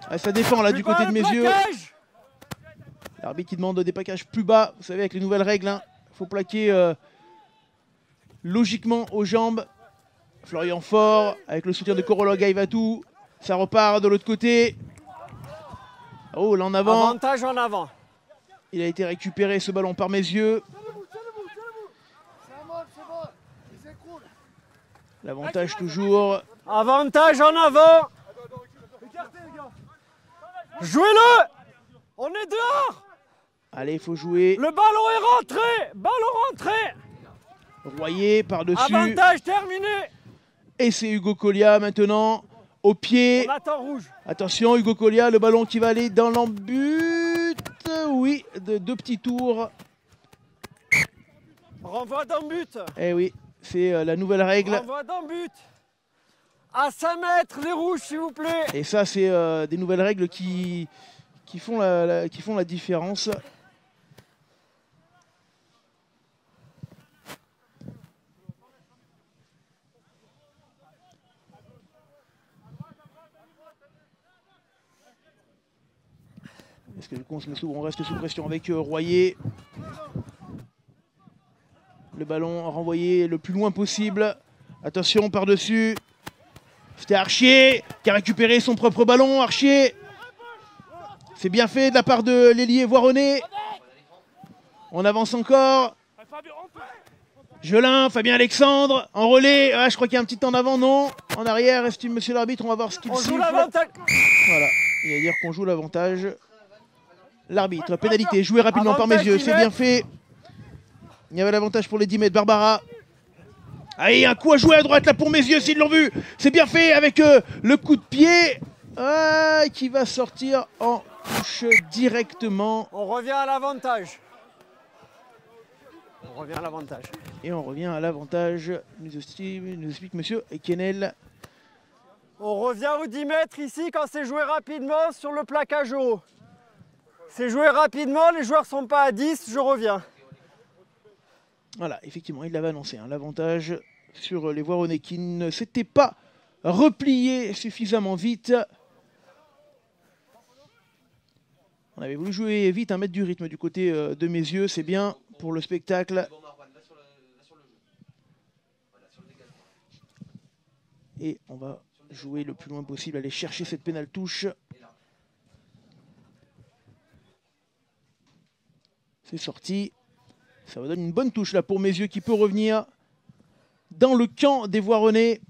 Speaker 1: Ah, ça défend là du côté de Mézieux. L'arbitre qui demande des plaquages plus bas. Vous savez, avec les nouvelles règles, hein, faut plaquer logiquement aux jambes. Florian Faure, avec le soutien de Corolla Gaivatou. Ça repart de l'autre côté. Oh, là en avant.
Speaker 3: Avantage en avant.
Speaker 1: Il a été récupéré ce ballon par Mézieux. L'avantage toujours.
Speaker 3: Avantage en avant. Jouez-le. On est dehors.
Speaker 1: Allez, il faut jouer.
Speaker 3: Le ballon est rentré. Ballon rentré.
Speaker 1: Royer par-dessus.
Speaker 3: Avantage terminé.
Speaker 1: Et c'est Hugo Collia maintenant. Au pied.
Speaker 3: On attend rouge.
Speaker 1: Attention, Hugo Collia, le ballon qui va aller dans l'embut. Oui, de 2 petits tours.
Speaker 3: Renvoi d'un but.
Speaker 1: Eh oui, c'est la nouvelle règle.
Speaker 3: Renvoi d'un but. À 5 mètres, les rouges, s'il vous plaît.
Speaker 1: Et ça, c'est des nouvelles règles qui font la différence. Est-ce que du coup on reste sous pression avec Royer. Le ballon renvoyé le plus loin possible. Attention par-dessus. C'était Archier qui a récupéré son propre ballon. Archier. C'est bien fait de la part de l'ailier Voironnais. On avance encore. Gelin, Fabien Alexandre en relais. Ah, je crois qu'il y a un petit temps en avant, non. En arrière, estime monsieur l'arbitre, on va voir ce qu'il siffle. Voilà, il va dire qu'on joue l'avantage. L'arbitre, pénalité, joué rapidement par Mézieux, c'est bien fait. Il y avait l'avantage pour les 10 mètres. Barbara Allez, un coup à jouer à droite là pour Messieurs s'ils l'ont vu. C'est bien fait avec le coup de pied qui va sortir en touche directement.
Speaker 3: On revient à l'avantage. On revient à l'avantage.
Speaker 1: Et on revient à l'avantage, nous explique monsieur Kennel.
Speaker 3: On revient aux 10 mètres ici quand c'est joué rapidement sur le plaquage haut. C'est joué rapidement, les joueurs ne sont pas à 10, je reviens.
Speaker 1: Voilà, effectivement, il l'avait annoncé, hein, l'avantage sur les Voironnais qui ne s'étaient pas repliés suffisamment vite. On avait voulu jouer vite, mettre du rythme du côté de Messieurs, c'est bien pour le spectacle. Et on va jouer le plus loin possible, aller chercher cette pénale touche. C'est sorti. Ça va donner une bonne touche là pour Messieurs qui peut revenir dans le camp des Voironnais.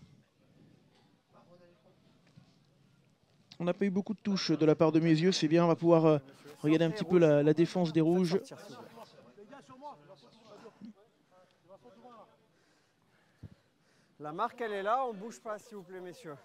Speaker 1: On n'a pas eu beaucoup de touches de la part de Messieurs, c'est bien, on va pouvoir regarder un petit peu la défense des Rouges.
Speaker 3: La marque elle est là, on ne bouge pas s'il vous plaît messieurs.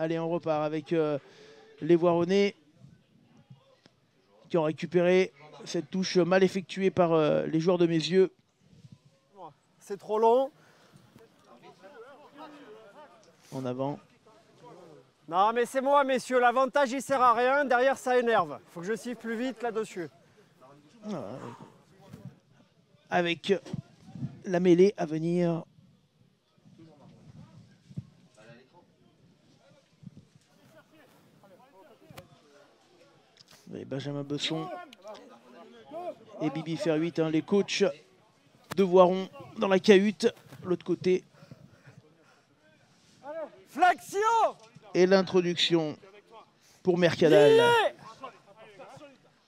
Speaker 1: Allez, on repart avec les Voironnais qui ont récupéré cette touche mal effectuée par les joueurs de Messieurs.
Speaker 3: C'est trop long.
Speaker 1: En avant.
Speaker 3: Non mais c'est moi messieurs, l'avantage il sert à rien, derrière ça énerve. Faut que je siffle plus vite là-dessus.
Speaker 1: Voilà. Avec la mêlée à venir. Et Benjamin Besson et Bibi Fer8, les coachs de Voiron dans la cahute. L'autre côté.
Speaker 3: Flexion.
Speaker 1: Et l'introduction pour Mercadal.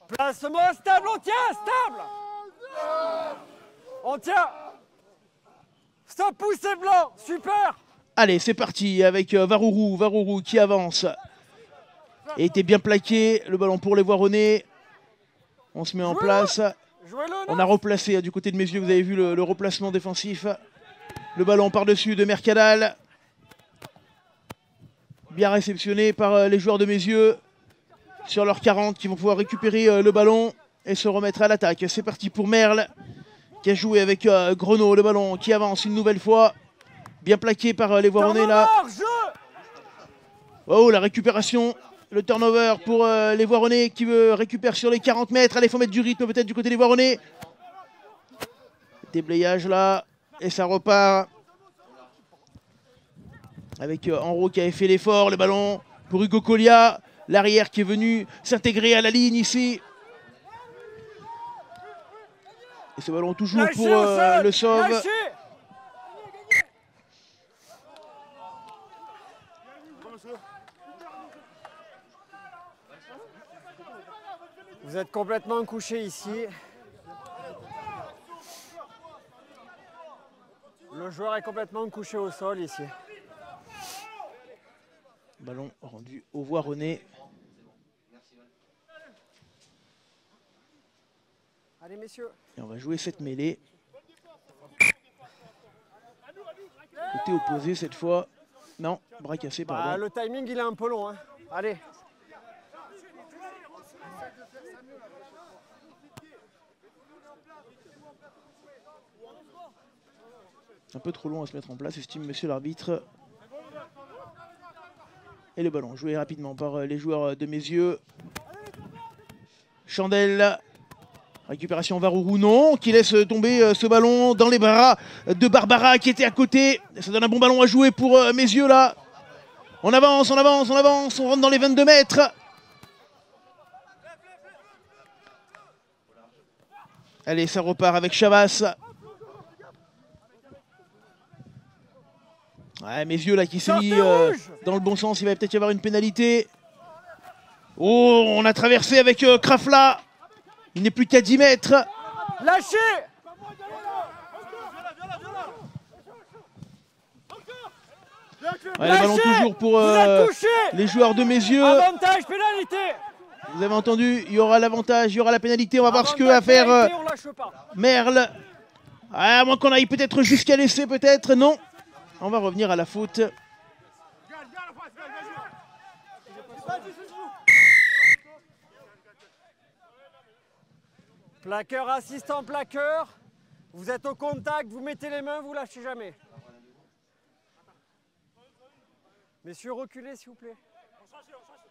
Speaker 3: Placement stable, on tient, stable. On tient. Stop, poussez blanc, super.
Speaker 1: Allez, c'est parti avec Varourou qui avance. Et était bien plaqué, le ballon pour les Voironnais. On se met en place. On a replacé du côté de Messieurs, vous avez vu le replacement défensif. Le ballon par-dessus de Mercadal. Bien réceptionné par les joueurs de Messieurs sur leurs 40 qui vont pouvoir récupérer le ballon et se remettre à l'attaque. C'est parti pour Merle qui a joué avec Grenot, le ballon qui avance une nouvelle fois. Bien plaqué par les Voironnais là. Oh, la récupération. Le turnover pour les Voironnais qui veut récupérer sur les 40 mètres. Allez, il faut mettre du rythme peut-être du côté des Voironnais. Déblayage là. Et ça repart. Avec Enro qui avait fait l'effort. Le ballon pour Hugo Collia. L'arrière qui est venu s'intégrer à la ligne ici. Et ce ballon toujours pour le sauve.
Speaker 3: Vous êtes complètement couché ici. Le joueur est complètement couché au sol ici.
Speaker 1: Ballon rendu au Voironnais.
Speaker 3: Allez messieurs.
Speaker 1: Et on va jouer cette mêlée. Côté opposé cette fois. Non, bras cassé pardon.
Speaker 3: Le timing il est un peu long. Hein. Allez.
Speaker 1: Un peu trop long à se mettre en place, estime monsieur l'arbitre. Et le ballon joué rapidement par les joueurs de Messieurs. Chandel. Récupération Varourou, non, qui laisse tomber ce ballon dans les bras de Barbara qui était à côté. Ça donne un bon ballon à jouer pour Messieurs là. On avance, on avance, on avance, on rentre dans les 22 mètres. Allez, ça repart avec Chavas. Ouais, Messieurs là qui s'est mis dans le bon sens, il va peut-être y avoir une pénalité. Oh, on a traversé avec Krafla. Il n'est plus qu'à 10 mètres.
Speaker 3: Lâchez!
Speaker 1: Ouais, le ballon toujours pour les joueurs de Meyzieux.
Speaker 3: Avantage, pénalité!
Speaker 1: Vous avez entendu, il y aura l'avantage, il y aura la pénalité. On va voir ce que va faire Merle. À moins qu'on aille peut-être jusqu'à l'essai, peut-être. Non. On va revenir à la faute.
Speaker 3: Plaqueur, assistant, plaqueur. Vous êtes au contact, vous mettez les mains, vous lâchez jamais. Messieurs, reculez s'il vous plaît.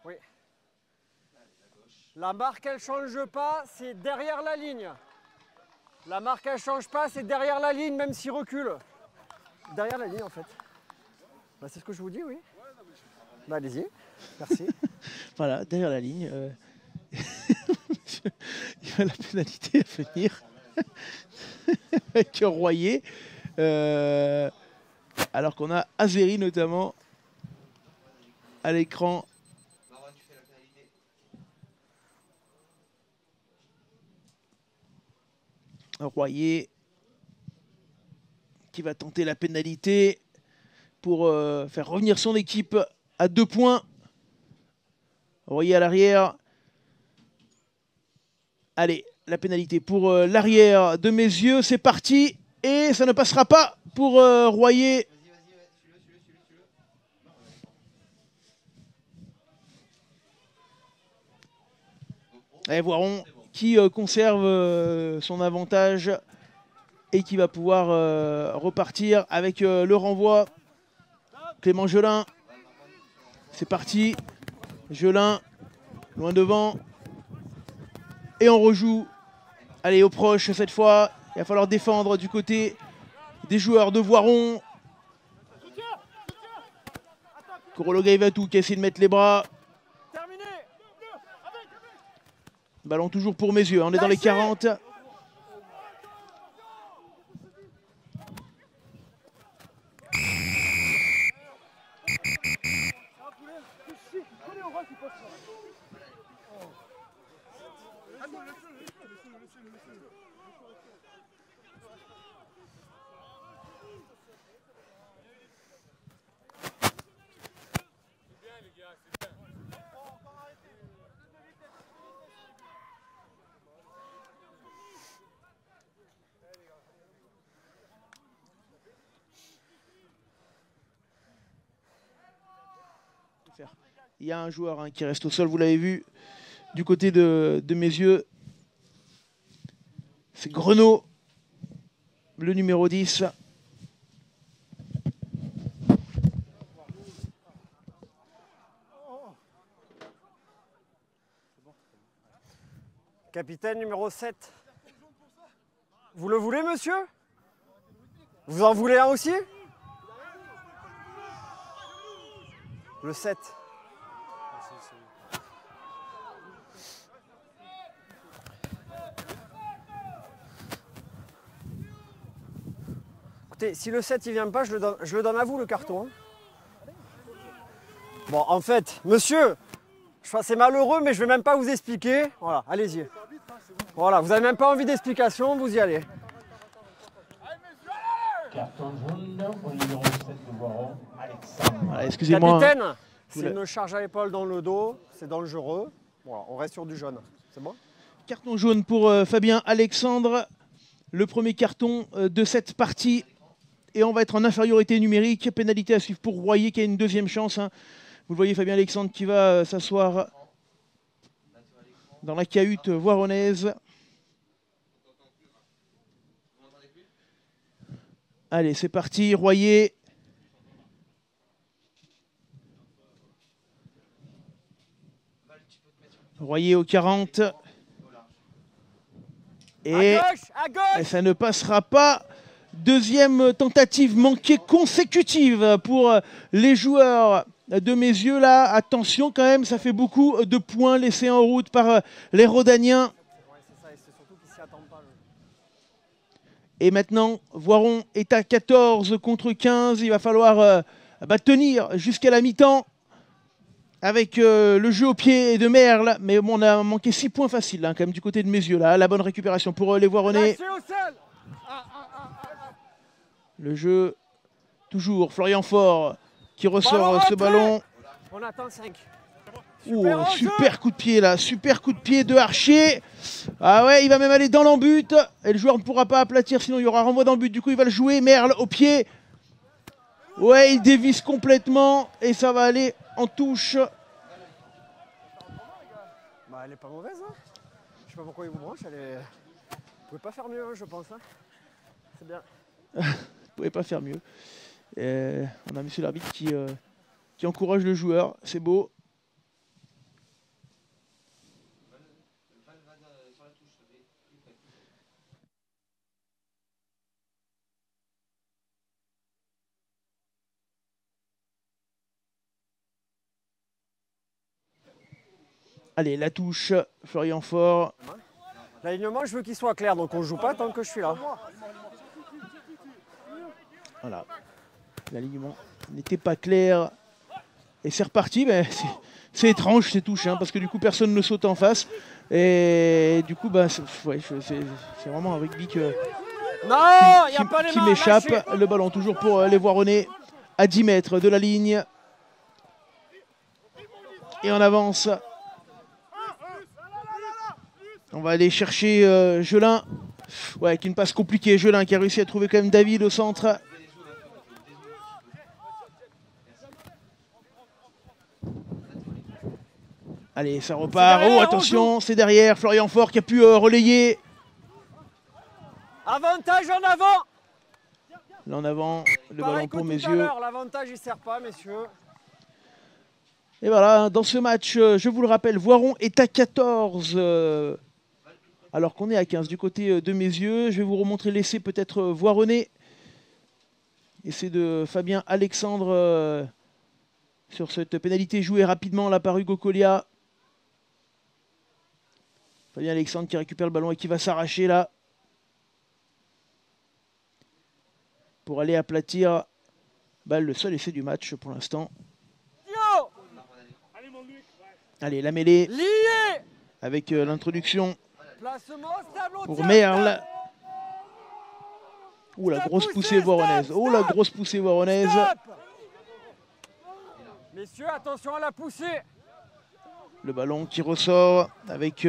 Speaker 3: Oui. La marque, elle ne change pas, c'est derrière la ligne. La marque, elle ne change pas, c'est derrière la ligne, même s'il recule. Derrière la ligne, en fait. Bah, c'est ce que je vous dis, oui. Bah, allez-y. Merci.
Speaker 1: Voilà, derrière la ligne. Il y a la pénalité à venir. Avec Royer. Alors qu'on a Azeri, notamment, à l'écran. Royer qui va tenter la pénalité pour faire revenir son équipe à 2 points. Royer à l'arrière. Allez, la pénalité pour l'arrière de Meyzieux. C'est parti. Et ça ne passera pas pour Royer. Et Voiron qui conserve son avantage et qui va pouvoir repartir avec le renvoi. Clément Gelin, c'est parti. Gelin, loin devant. Et on rejoue. Allez, au proche cette fois. Il va falloir défendre du côté des joueurs de Voiron. Korolo Gaivatou qui essaie de mettre les bras. Ballon toujours pour Meyzieux, on est dans les 40. Il y a un joueur qui reste au sol, vous l'avez vu, du côté de Meyzieux. C'est Grenot, le numéro 10.
Speaker 3: Capitaine numéro 7. Vous le voulez, monsieur? Vous en voulez un aussi? Le 7. Écoutez, si le 7 il vient pas, je le donne à vous le carton. Hein. Bon, en fait, monsieur, c'est malheureux, mais je vais même pas vous expliquer. Voilà, allez-y. Voilà, vous n'avez même pas envie d'explication, vous y allez.
Speaker 2: Carton jaune au numéro 7 de Voiron, Alexandre.
Speaker 1: Voilà, excusez-moi.
Speaker 3: Capitaine, c'est une charge à l'épaule dans le dos, c'est dangereux. Voilà, on reste sur du jaune. C'est bon?
Speaker 1: Carton jaune pour Fabien Alexandre. Le premier carton de cette partie. Et on va être en infériorité numérique. Pénalité à suivre pour Royer qui a une deuxième chance. Hein. Vous le voyez, Fabien Alexandre qui va s'asseoir dans la cahute voironnaise. Allez, c'est parti. Royer. Royer au 40. Et
Speaker 3: à gauche.
Speaker 1: Ça ne passera pas. Deuxième tentative manquée consécutive pour les joueurs de Meyzieux. Là, attention quand même, ça fait beaucoup de points laissés en route par les Rodaniens. Et maintenant, Voiron est à 14 contre 15. Il va falloir tenir jusqu'à la mi-temps. avec le jeu au pied de Merle, mais bon, on a manqué 6 points faciles hein, quand même du côté de mes yeux là. La bonne récupération pour les Voironnais. Le jeu, toujours Florian Faure qui ressort ce ballon.
Speaker 3: On attend 5.
Speaker 1: Super coup de pied là, super coup de pied de Archer. Ah ouais, il va même aller dans l'embut. Et le joueur ne pourra pas aplatir, sinon il y aura renvoi dans le but. Du coup, il va le jouer. Merle au pied. Ouais, il dévisse complètement et ça va aller en touche.
Speaker 3: Bah, elle est pas mauvaise. Hein. Je sais pas pourquoi il vous branche. Elle est... Vous pouvez pas faire mieux, hein, je pense. Hein. C'est bien.
Speaker 1: Vous pouvez pas faire mieux. On a monsieur l'arbitre qui encourage le joueur. C'est beau. Allez, la touche, Florian Faure.
Speaker 3: L'alignement, je veux qu'il soit clair, donc on joue pas tant que je suis là.
Speaker 1: Voilà. L'alignement n'était pas clair. Et c'est reparti. Mais c'est étrange ces touches, hein, parce que du coup, personne ne saute en face. Et du coup, bah, c'est vraiment un rugby qui m'échappe. Le ballon toujours pour les Voironnais à 10 mètres de la ligne. Et on avance. On va aller chercher Gelin. Ouais, avec une passe compliquée. Gelin qui a réussi à trouver quand même David au centre. Allez, ça repart. Oh, attention, c'est derrière. Florian Faure qui a pu relayer.
Speaker 3: Avantage en avant.
Speaker 1: Là en avant, le ballon pour mes yeux.
Speaker 3: L'avantage, il ne sert pas, messieurs.
Speaker 1: Et voilà, dans ce match, je vous le rappelle, Voiron est à 14. Alors qu'on est à 15 du côté de mes yeux. Je vais vous remontrer l'essai peut-être Voironnais. Essai de Fabien Alexandre sur cette pénalité jouée rapidement là par Hugo Collia. Fabien Alexandre qui récupère le ballon et qui va s'arracher là. Pour aller aplatir le seul essai du match pour l'instant. Allez, la mêlée.
Speaker 3: Lié
Speaker 1: avec l'introduction pour
Speaker 3: Merle.
Speaker 1: Merle. Ouh, la grosse poussée voironnaise. Oh, la grosse poussée voironnaise.
Speaker 3: Messieurs, attention à la poussée.
Speaker 1: Le ballon qui ressort avec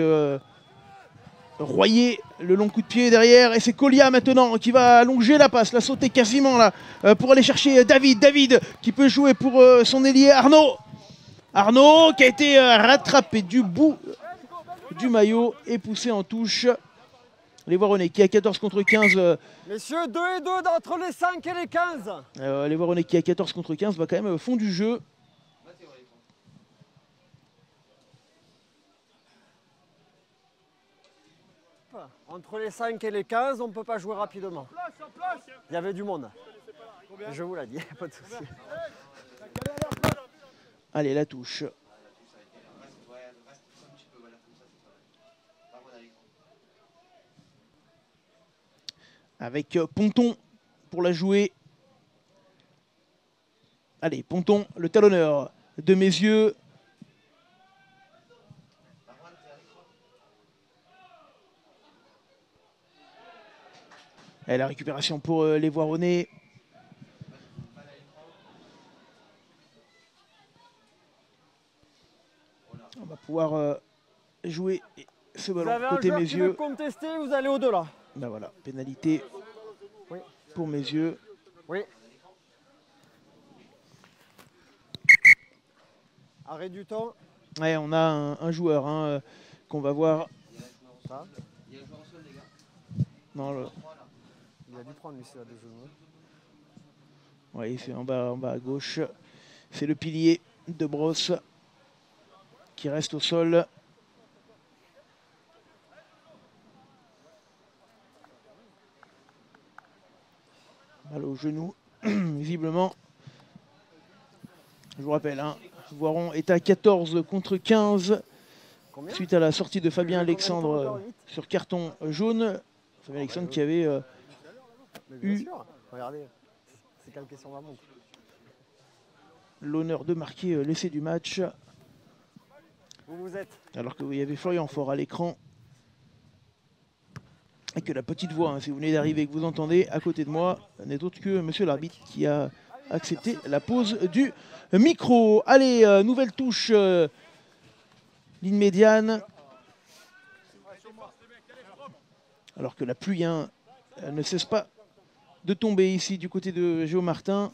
Speaker 1: Royer, le long coup de pied derrière. Et c'est Collia maintenant qui va allonger la passe, la sauter quasiment là pour aller chercher David. David qui peut jouer pour son ailier Arnaud. Arnaud qui a été rattrapé du bout du maillot et poussé en touche. Les Voironnais qui a 14 contre 15.
Speaker 3: Messieurs, 2 et 2 d'entre les 5 et les 15.
Speaker 1: Les Voironnais qui a 14 contre 15 va quand même au fond du jeu.
Speaker 3: Entre les 5 et les 15, on ne peut pas jouer rapidement. Il y avait du monde. Je vous l'ai dit, pas de souci.
Speaker 1: Allez, la touche. Avec Ponton pour la jouer. Allez, Ponton, le talonneur de mes yeux. Et la récupération pour les Voironnais. On va pouvoir jouer ce ballon côté mes yeux.
Speaker 3: Vous contester, vous allez au-delà.
Speaker 1: Ben voilà, pénalité pour mes yeux.
Speaker 3: Oui. Arrêt du temps.
Speaker 1: Ouais, on a un joueur qu'on va voir.
Speaker 3: Ça.
Speaker 1: Non,
Speaker 3: il a dû prendre lui, c'est à 2 genoux.
Speaker 1: Oui, c'est en bas à gauche. C'est le pilier de Brosse qui reste au sol. Mal au genou, visiblement. Je vous rappelle, Voiron est à 14 contre 15.
Speaker 3: Combien ?
Speaker 1: Suite à la sortie de Fabien Alexandre sur carton jaune. Fabien Alexandre qui avait eu
Speaker 3: regardez, c'est calqué sur ma montre.
Speaker 1: L'honneur de marquer l'essai du match.
Speaker 3: où vous êtes.
Speaker 1: Alors que vous y avez Florian Faure à l'écran. Et que la petite voix, hein, si vous venez d'arriver et que vous entendez à côté de moi, n'est autre que monsieur l'arbitre qui a accepté la pause du micro. Allez, nouvelle touche, ligne médiane. Alors que la pluie ne cesse pas de tomber ici du côté de Géo Martin.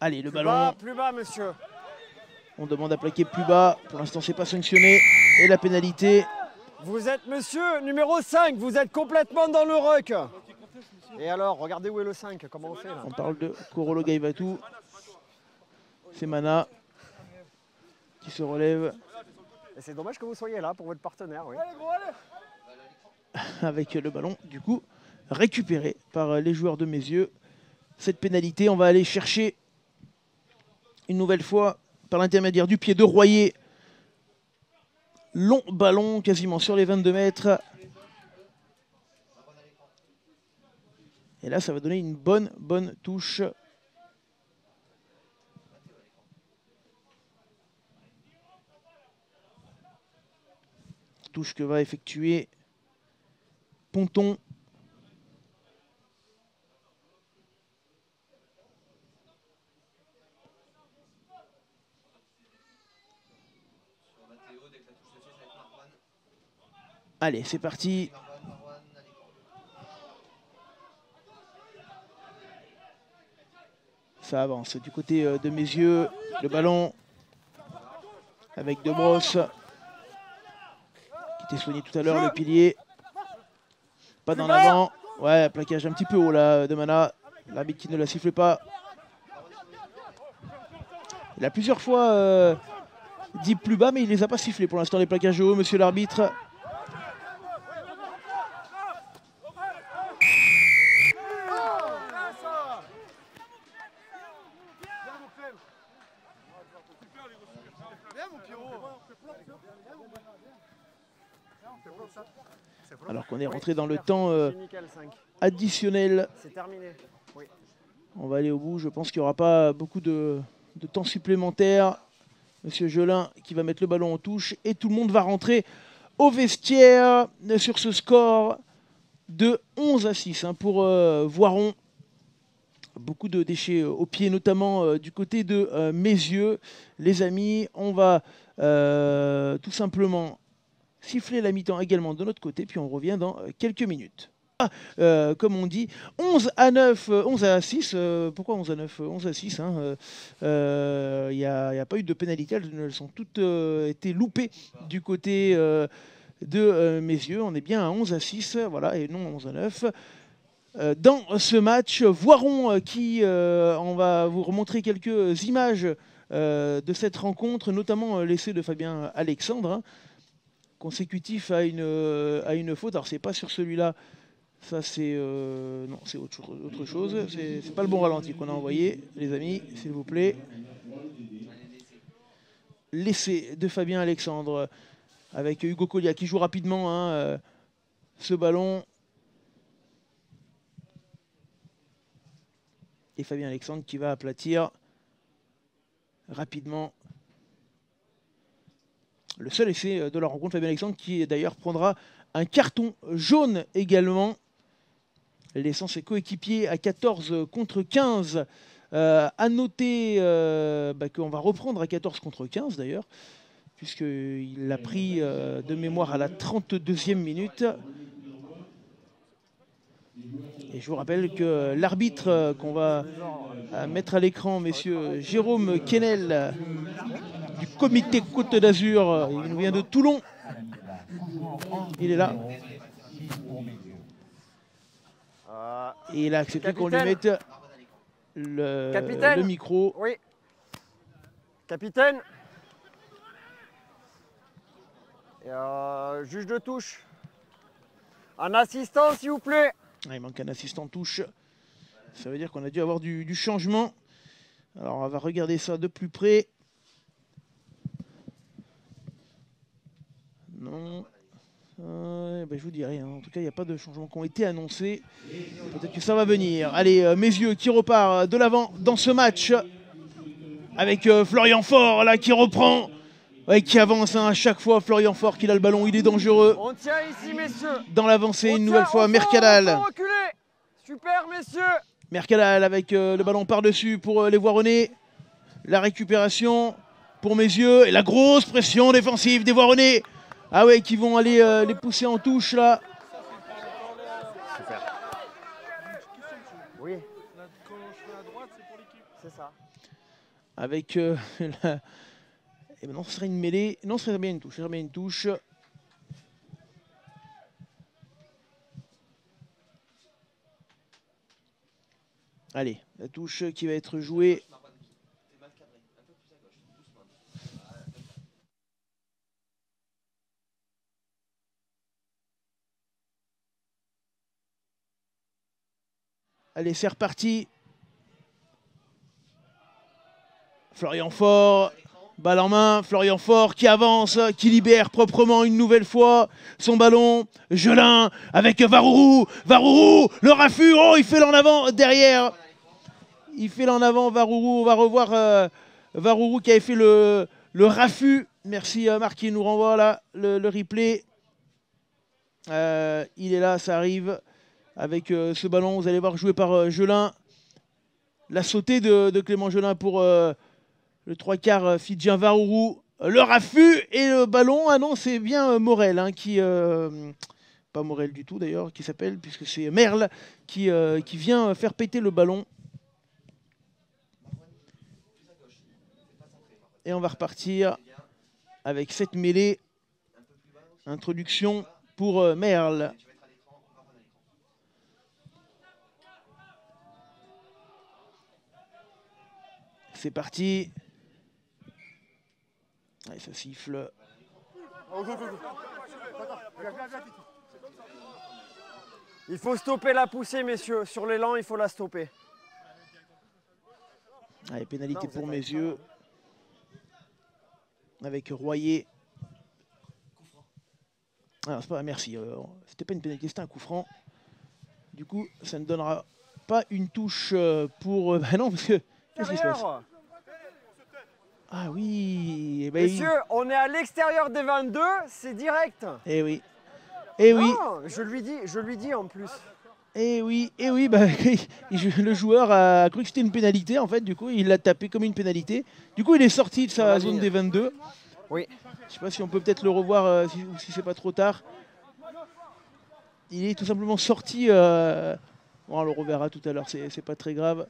Speaker 1: Allez, le ballon.
Speaker 3: Plus bas, monsieur.
Speaker 1: On demande à plaquer plus bas. Pour l'instant, c'est pas sanctionné. Et la pénalité.
Speaker 3: Vous êtes monsieur numéro 5. Vous êtes complètement dans le ruck. Et alors, regardez où est le 5. Comment on fait là?
Speaker 1: On parle de Korolo Gaivatu. C'est Mana qui se relève.
Speaker 3: Et c'est dommage que vous soyez là pour votre partenaire. Oui.
Speaker 1: Avec le ballon, du coup, récupéré par les joueurs de Meyzieux. Cette pénalité, on va aller chercher une nouvelle fois par l'intermédiaire du pied de Royer. Long ballon, quasiment sur les 22 mètres. Et là, ça va donner une bonne touche. Touche que va effectuer Ponton. Allez, c'est parti. Ça avance du côté de Meyzieux. Le ballon avec De Brosse qui était soigné tout à l'heure, le pilier. Pas dans l'avant. Ouais, plaquage un petit peu haut là de Mana. L'arbitre qui ne la siffle pas. Il a plusieurs fois dit plus bas, mais il ne les a pas sifflés pour l'instant, les plaquages hauts, monsieur l'arbitre. Alors qu'on est rentré dans le temps additionnel.
Speaker 3: C'est terminé. Oui.
Speaker 1: On va aller au bout. Je pense qu'il n'y aura pas beaucoup de temps supplémentaire. Monsieur Gelin qui va mettre le ballon en touche. Et tout le monde va rentrer au vestiaire sur ce score de 11-6 pour Voiron. Beaucoup de déchets au pied, notamment du côté de Meyzieux. Les amis, on va tout simplement siffler la mi-temps également de notre côté, puis on revient dans quelques minutes. Comme on dit, 11-9, 11-6, pourquoi 11-9 11-6, il n'y a pas eu de pénalité, elles sont toutes été loupées du côté de Meyzieux. On est bien à 11-6, voilà, et non 11-9. Dans ce match, Voiron qui, on va vous remontrer quelques images de cette rencontre, notamment l'essai de Fabien Alexandre, consécutif à une faute. Alors c'est pas sur celui-là, ça c'est non, c'est autre chose. C'est pas le bon ralenti qu'on a envoyé, les amis, s'il vous plaît. L'essai de Fabien Alexandre avec Hugo Collia qui joue rapidement ce ballon. Et Fabien Alexandre qui va aplatir rapidement le seul essai de la rencontre. Fabien Alexandre qui d'ailleurs prendra un carton jaune également, laissant ses coéquipiers à 14 contre 15. À noter qu'on va reprendre à 14 contre 15 d'ailleurs, puisqu'il l'a pris de mémoire à la 32e minute. Et je vous rappelle que l'arbitre qu'on va mettre à l'écran, messieurs Jérôme Quesnel du comité Côte d'Azur, il nous vient de Toulon. Il est là. Et il a accepté qu'on lui mette le micro.
Speaker 3: Oui. Capitaine. Et juge de touche. Un assistant, s'il vous plaît.
Speaker 1: Ah, il manque un assistant touche. Ça veut dire qu'on a dû avoir du changement. Alors on va regarder ça de plus près. Non. ben, je vous dirai, hein. En tout cas, il n'y a pas de changements qui ont été annoncés. Peut-être que ça va venir. Allez, Messieurs qui repart de l'avant dans ce match. Avec Florian Faure là qui reprend. Ouais, qui avance hein, à chaque fois. Florian Faure qui a le ballon, il est dangereux.
Speaker 3: On tient ici, messieurs.
Speaker 1: Dans l'avancée, une nouvelle fois, Mercadal.
Speaker 3: Super, messieurs.
Speaker 1: Mercadal avec le ballon par-dessus pour les Voironnais. La récupération pour Messieurs. Et la grosse pression défensive des Voironnais. Ah ouais, qui vont aller les pousser en touche là.
Speaker 3: Super. Oui. C'est ça.
Speaker 1: Avec la... Et maintenant, ce serait une mêlée. Non, ce serait bien une touche. Ce serait bien une touche. Allez, la touche qui va être jouée. Allez, c'est reparti. Florian Faure, balle en main. Florian Faure qui avance, qui libère proprement une nouvelle fois son ballon. Gelin avec Varourou. Varourou, le raffut. Oh, il fait l'en avant derrière. Il fait l'en avant, Varourou. On va revoir Varourou qui avait fait le raffut. Merci Marc qui nous renvoie là le replay. Il est là, ça arrive. Avec ce ballon, vous allez voir joué par Gelin. La sautée de Clément Gelin pour le 3/4 fidjien Varourou. Le raffut et le ballon. Ah non, c'est bien Morel hein, qui... pas Morel du tout d'ailleurs, qui s'appelle, puisque c'est Merle qui vient faire péter le ballon. Et on va repartir avec cette mêlée. Introduction pour Merle. C'est parti. Allez, ça siffle.
Speaker 3: Il faut stopper la poussée, messieurs. Sur l'élan, il faut la stopper.
Speaker 1: Allez, pénalité pour Messieurs. Avec Royer. Alors, c'est pas merci. C'était pas une pénalité, c'était un coup franc. Du coup, ça ne donnera pas une touche pour. Bah non, parce que. Qu'est-ce qui se passe? Ah oui. Eh ben,
Speaker 3: messieurs, on est à l'extérieur des 22, c'est direct.
Speaker 1: Eh oui. Eh oui.
Speaker 3: Non, je lui dis en plus.
Speaker 1: Et oui, bah, le joueur a cru que c'était une pénalité en fait, du coup il l'a tapé comme une pénalité. Du coup il est sorti de sa zone des 22.
Speaker 3: Oui.
Speaker 1: Je sais pas si on peut peut-être le revoir si c'est pas trop tard. Il est tout simplement sorti. Bon, on le reverra tout à l'heure, c'est pas très grave.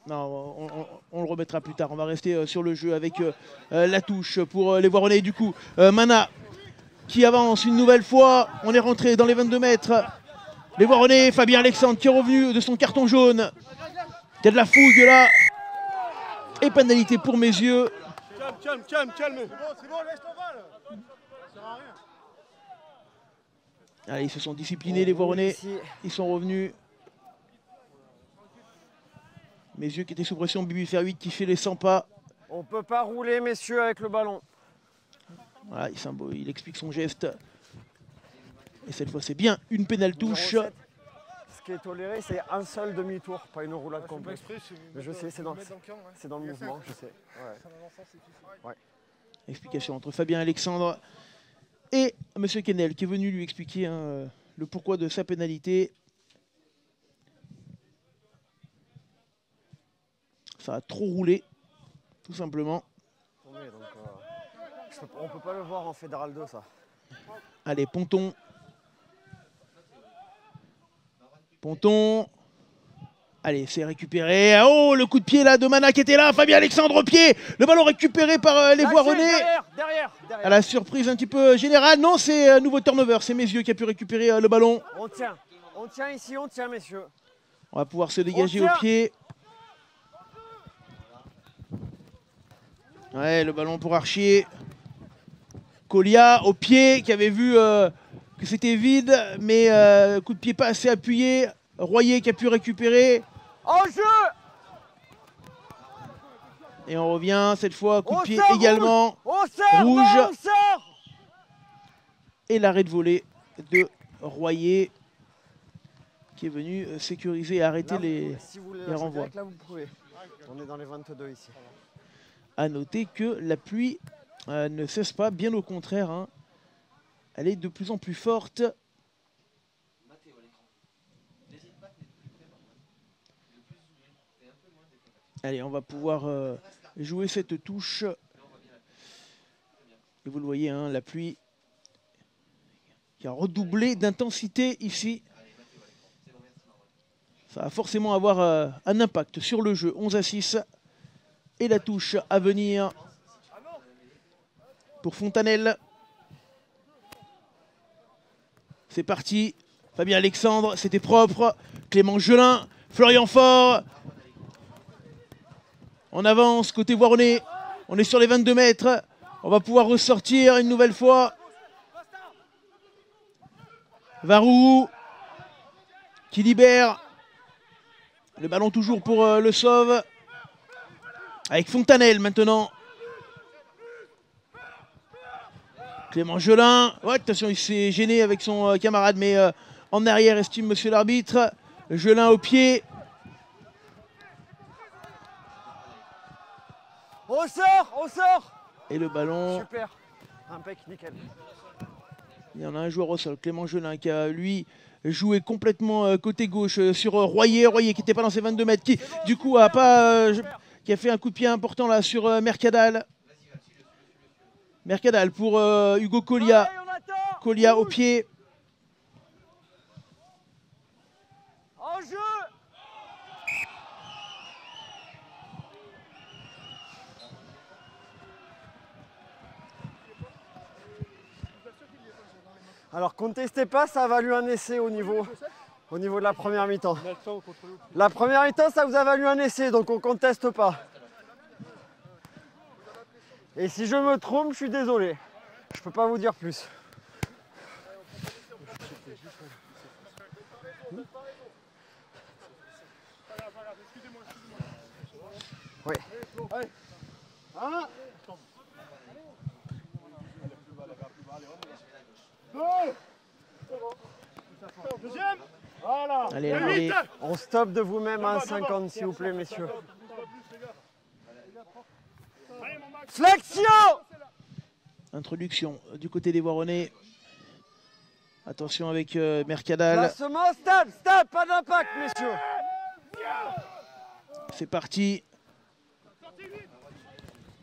Speaker 1: Non, on le remettra plus tard. On va rester sur le jeu avec la touche pour les Voironnais. Du coup, Mana qui avance une nouvelle fois. On est rentré dans les 22 mètres. Les Voironnais, Fabien Alexandre qui est revenu de son carton jaune. Il y a de la fougue là. Et pénalité pour Messieurs.
Speaker 5: Calme. C'est bon, laisse ton balle. Ça sert à rien.
Speaker 1: Allez, ils se sont disciplinés les Voironnais. Ils sont revenus. Messieurs qui étaient sous pression. Bibi Fer 8 qui fait les 100 pas.
Speaker 3: On peut pas rouler, messieurs, avec le ballon.
Speaker 1: Voilà, il explique son geste. Et cette fois, c'est bien une pénale touche.
Speaker 3: Ce qui est toléré, c'est un seul demi-tour, pas une roulade complète. Mais je sais, c'est dans le mouvement, je sais. Ouais.
Speaker 1: Explication entre Fabien Alexandre et M. Kennel, qui est venu lui expliquer le pourquoi de sa pénalité. Ça a trop roulé, tout simplement.
Speaker 3: On peut pas le voir en Fédéral 2, ça.
Speaker 1: Allez, Ponton. Ponton. Allez, c'est récupéré. Oh, le coup de pied là de Mana qui était là. Fabien Alexandre au pied. Le ballon récupéré par les Voironnais.
Speaker 3: Derrière.
Speaker 1: À la surprise un petit peu générale. Non, c'est un nouveau turnover. C'est Messieurs qui a pu récupérer le ballon.
Speaker 3: On tient ici, messieurs.
Speaker 1: On va pouvoir se dégager au pied. Ouais, le ballon pour Archier. Colia au pied qui avait vu que c'était vide, mais coup de pied pas assez appuyé. Royer qui a pu récupérer.
Speaker 3: En jeu.
Speaker 1: Et on revient cette fois, coup de pied également.
Speaker 3: On sort.
Speaker 1: Rouge.
Speaker 3: On sort.
Speaker 1: Et l'arrêt de volée de Royer qui est venu sécuriser et arrêter
Speaker 3: Si vous voulez
Speaker 1: les renvois.
Speaker 3: là, vous pouvez. On est dans les 22 ici.
Speaker 1: À noter que la pluie ne cesse pas, bien au contraire. Hein. Elle est de plus en plus forte. Allez, on va pouvoir jouer cette touche. Et vous le voyez, hein, la pluie qui a redoublé d'intensité ici. Ça va forcément avoir un impact sur le jeu. 11-6. Et la touche à venir pour Fontanelle. C'est parti. Fabien Alexandre, c'était propre. Clément Gelin, Florian Faure. On avance côté Voironnais. On est sur les 22 mètres. On va pouvoir ressortir une nouvelle fois. Varou qui libère. Le ballon toujours pour Le Sauve. Avec Fontanelle maintenant. Clément Gelin. Ouais, attention, il s'est gêné avec son camarade, mais en arrière, estime monsieur l'arbitre. Gelin au pied.
Speaker 3: On sort.
Speaker 1: Et le ballon.
Speaker 3: Super. Impec, nickel.
Speaker 1: Il y en a un joueur au sol, Clément Gelin, qui a lui joué complètement côté gauche sur Royer. Royer qui n'était pas dans ses 22 mètres, qui du coup a pas, qui a fait un coup de pied important là sur Mercadal. Mercadal pour Hugo Collia. Collia au pied.
Speaker 3: En jeu. Alors contestez pas, ça a valu un essai au niveau de la première mi-temps. La première mi-temps, ça vous a valu un essai, donc on conteste pas. Et si je me trompe, je suis désolé. Je peux pas vous dire plus. Oui.
Speaker 5: Deuxième. Voilà.
Speaker 1: Allez, allez.
Speaker 3: On stoppe de vous-même à 1,50 s'il vous plaît, messieurs. Flexion.
Speaker 1: Introduction du côté des Voironnais. Attention avec Mercadal.
Speaker 3: Placement, stable, pas d'impact, messieurs.
Speaker 1: C'est parti.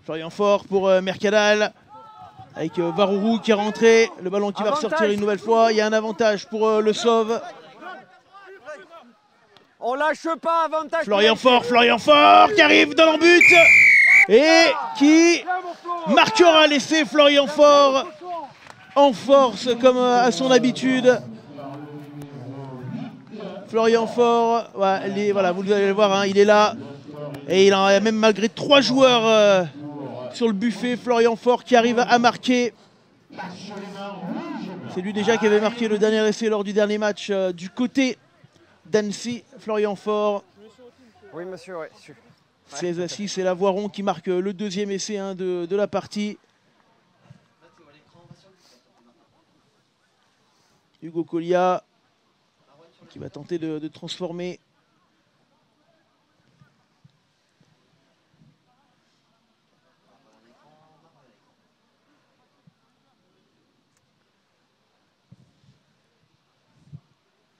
Speaker 1: Florian Faure pour Mercadal. Avec Varourou qui est rentré. Le ballon qui va ressortir une nouvelle fois. Il y a un avantage pour Le Sauve.
Speaker 3: On lâche pas, avantage.
Speaker 1: Florian Faure qui arrive dans leur but. Et qui marquera l'essai. Florian Faure en force comme à son habitude. Florian Faure, voilà, vous allez le voir, hein, il est là. Et il en a même malgré 3 joueurs sur le buffet. Florian Faure qui arrive à marquer. C'est lui déjà qui avait marqué le dernier essai lors du dernier match du côté d'Annecy. Florian Faure.
Speaker 3: Oui, monsieur, oui.
Speaker 1: 16-6, et la Voiron qui marque le deuxième essai de la partie. Hugo Collia qui va tenter de transformer.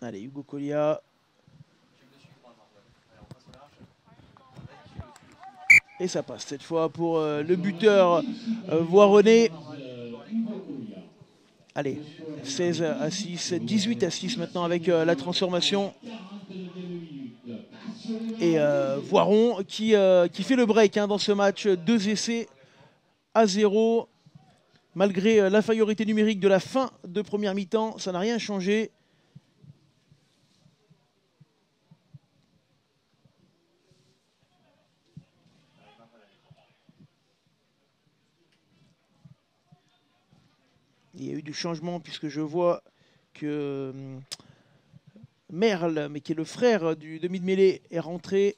Speaker 1: Allez, Hugo Collia. Et ça passe cette fois pour le buteur Voironnais. Allez, 16-6, 18-6 maintenant avec la transformation. Et Voiron qui fait le break dans ce match. 2 essais à 0. Malgré l'infériorité numérique de la fin de première mi-temps, ça n'a rien changé. Il y a eu du changement puisque je vois que Merle, mais qui est le frère du demi de mêlée, est rentré.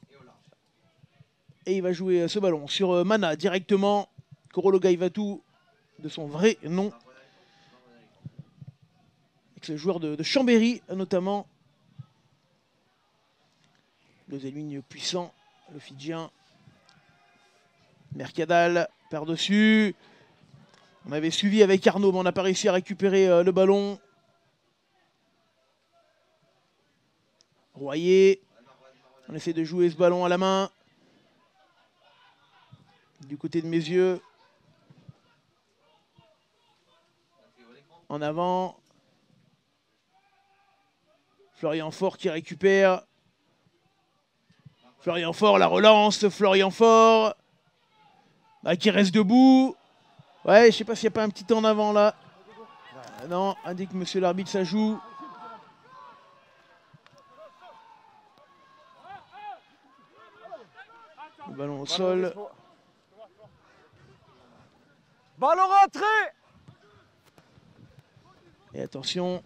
Speaker 1: Et il va jouer ce ballon sur Mana directement. Korolo Gaivatu, de son vrai nom. Ex-joueur de Chambéry notamment. Deuxième ligne puissant, le Fidjien. Mercadal, par-dessus. On avait suivi avec Arnaud, mais on n'a pas réussi à récupérer le ballon. Royer. On essaie de jouer ce ballon à la main. Du côté de Messieux. En avant. Florian Faure qui récupère. Florian Faure, la relance. Florian Faure. Qui reste debout. Ouais, je sais pas s'il n'y a pas un petit temps en avant là. Non, indique monsieur l'arbitre, ça joue. Le ballon au sol.
Speaker 3: Ballon rentré.
Speaker 1: Et attention,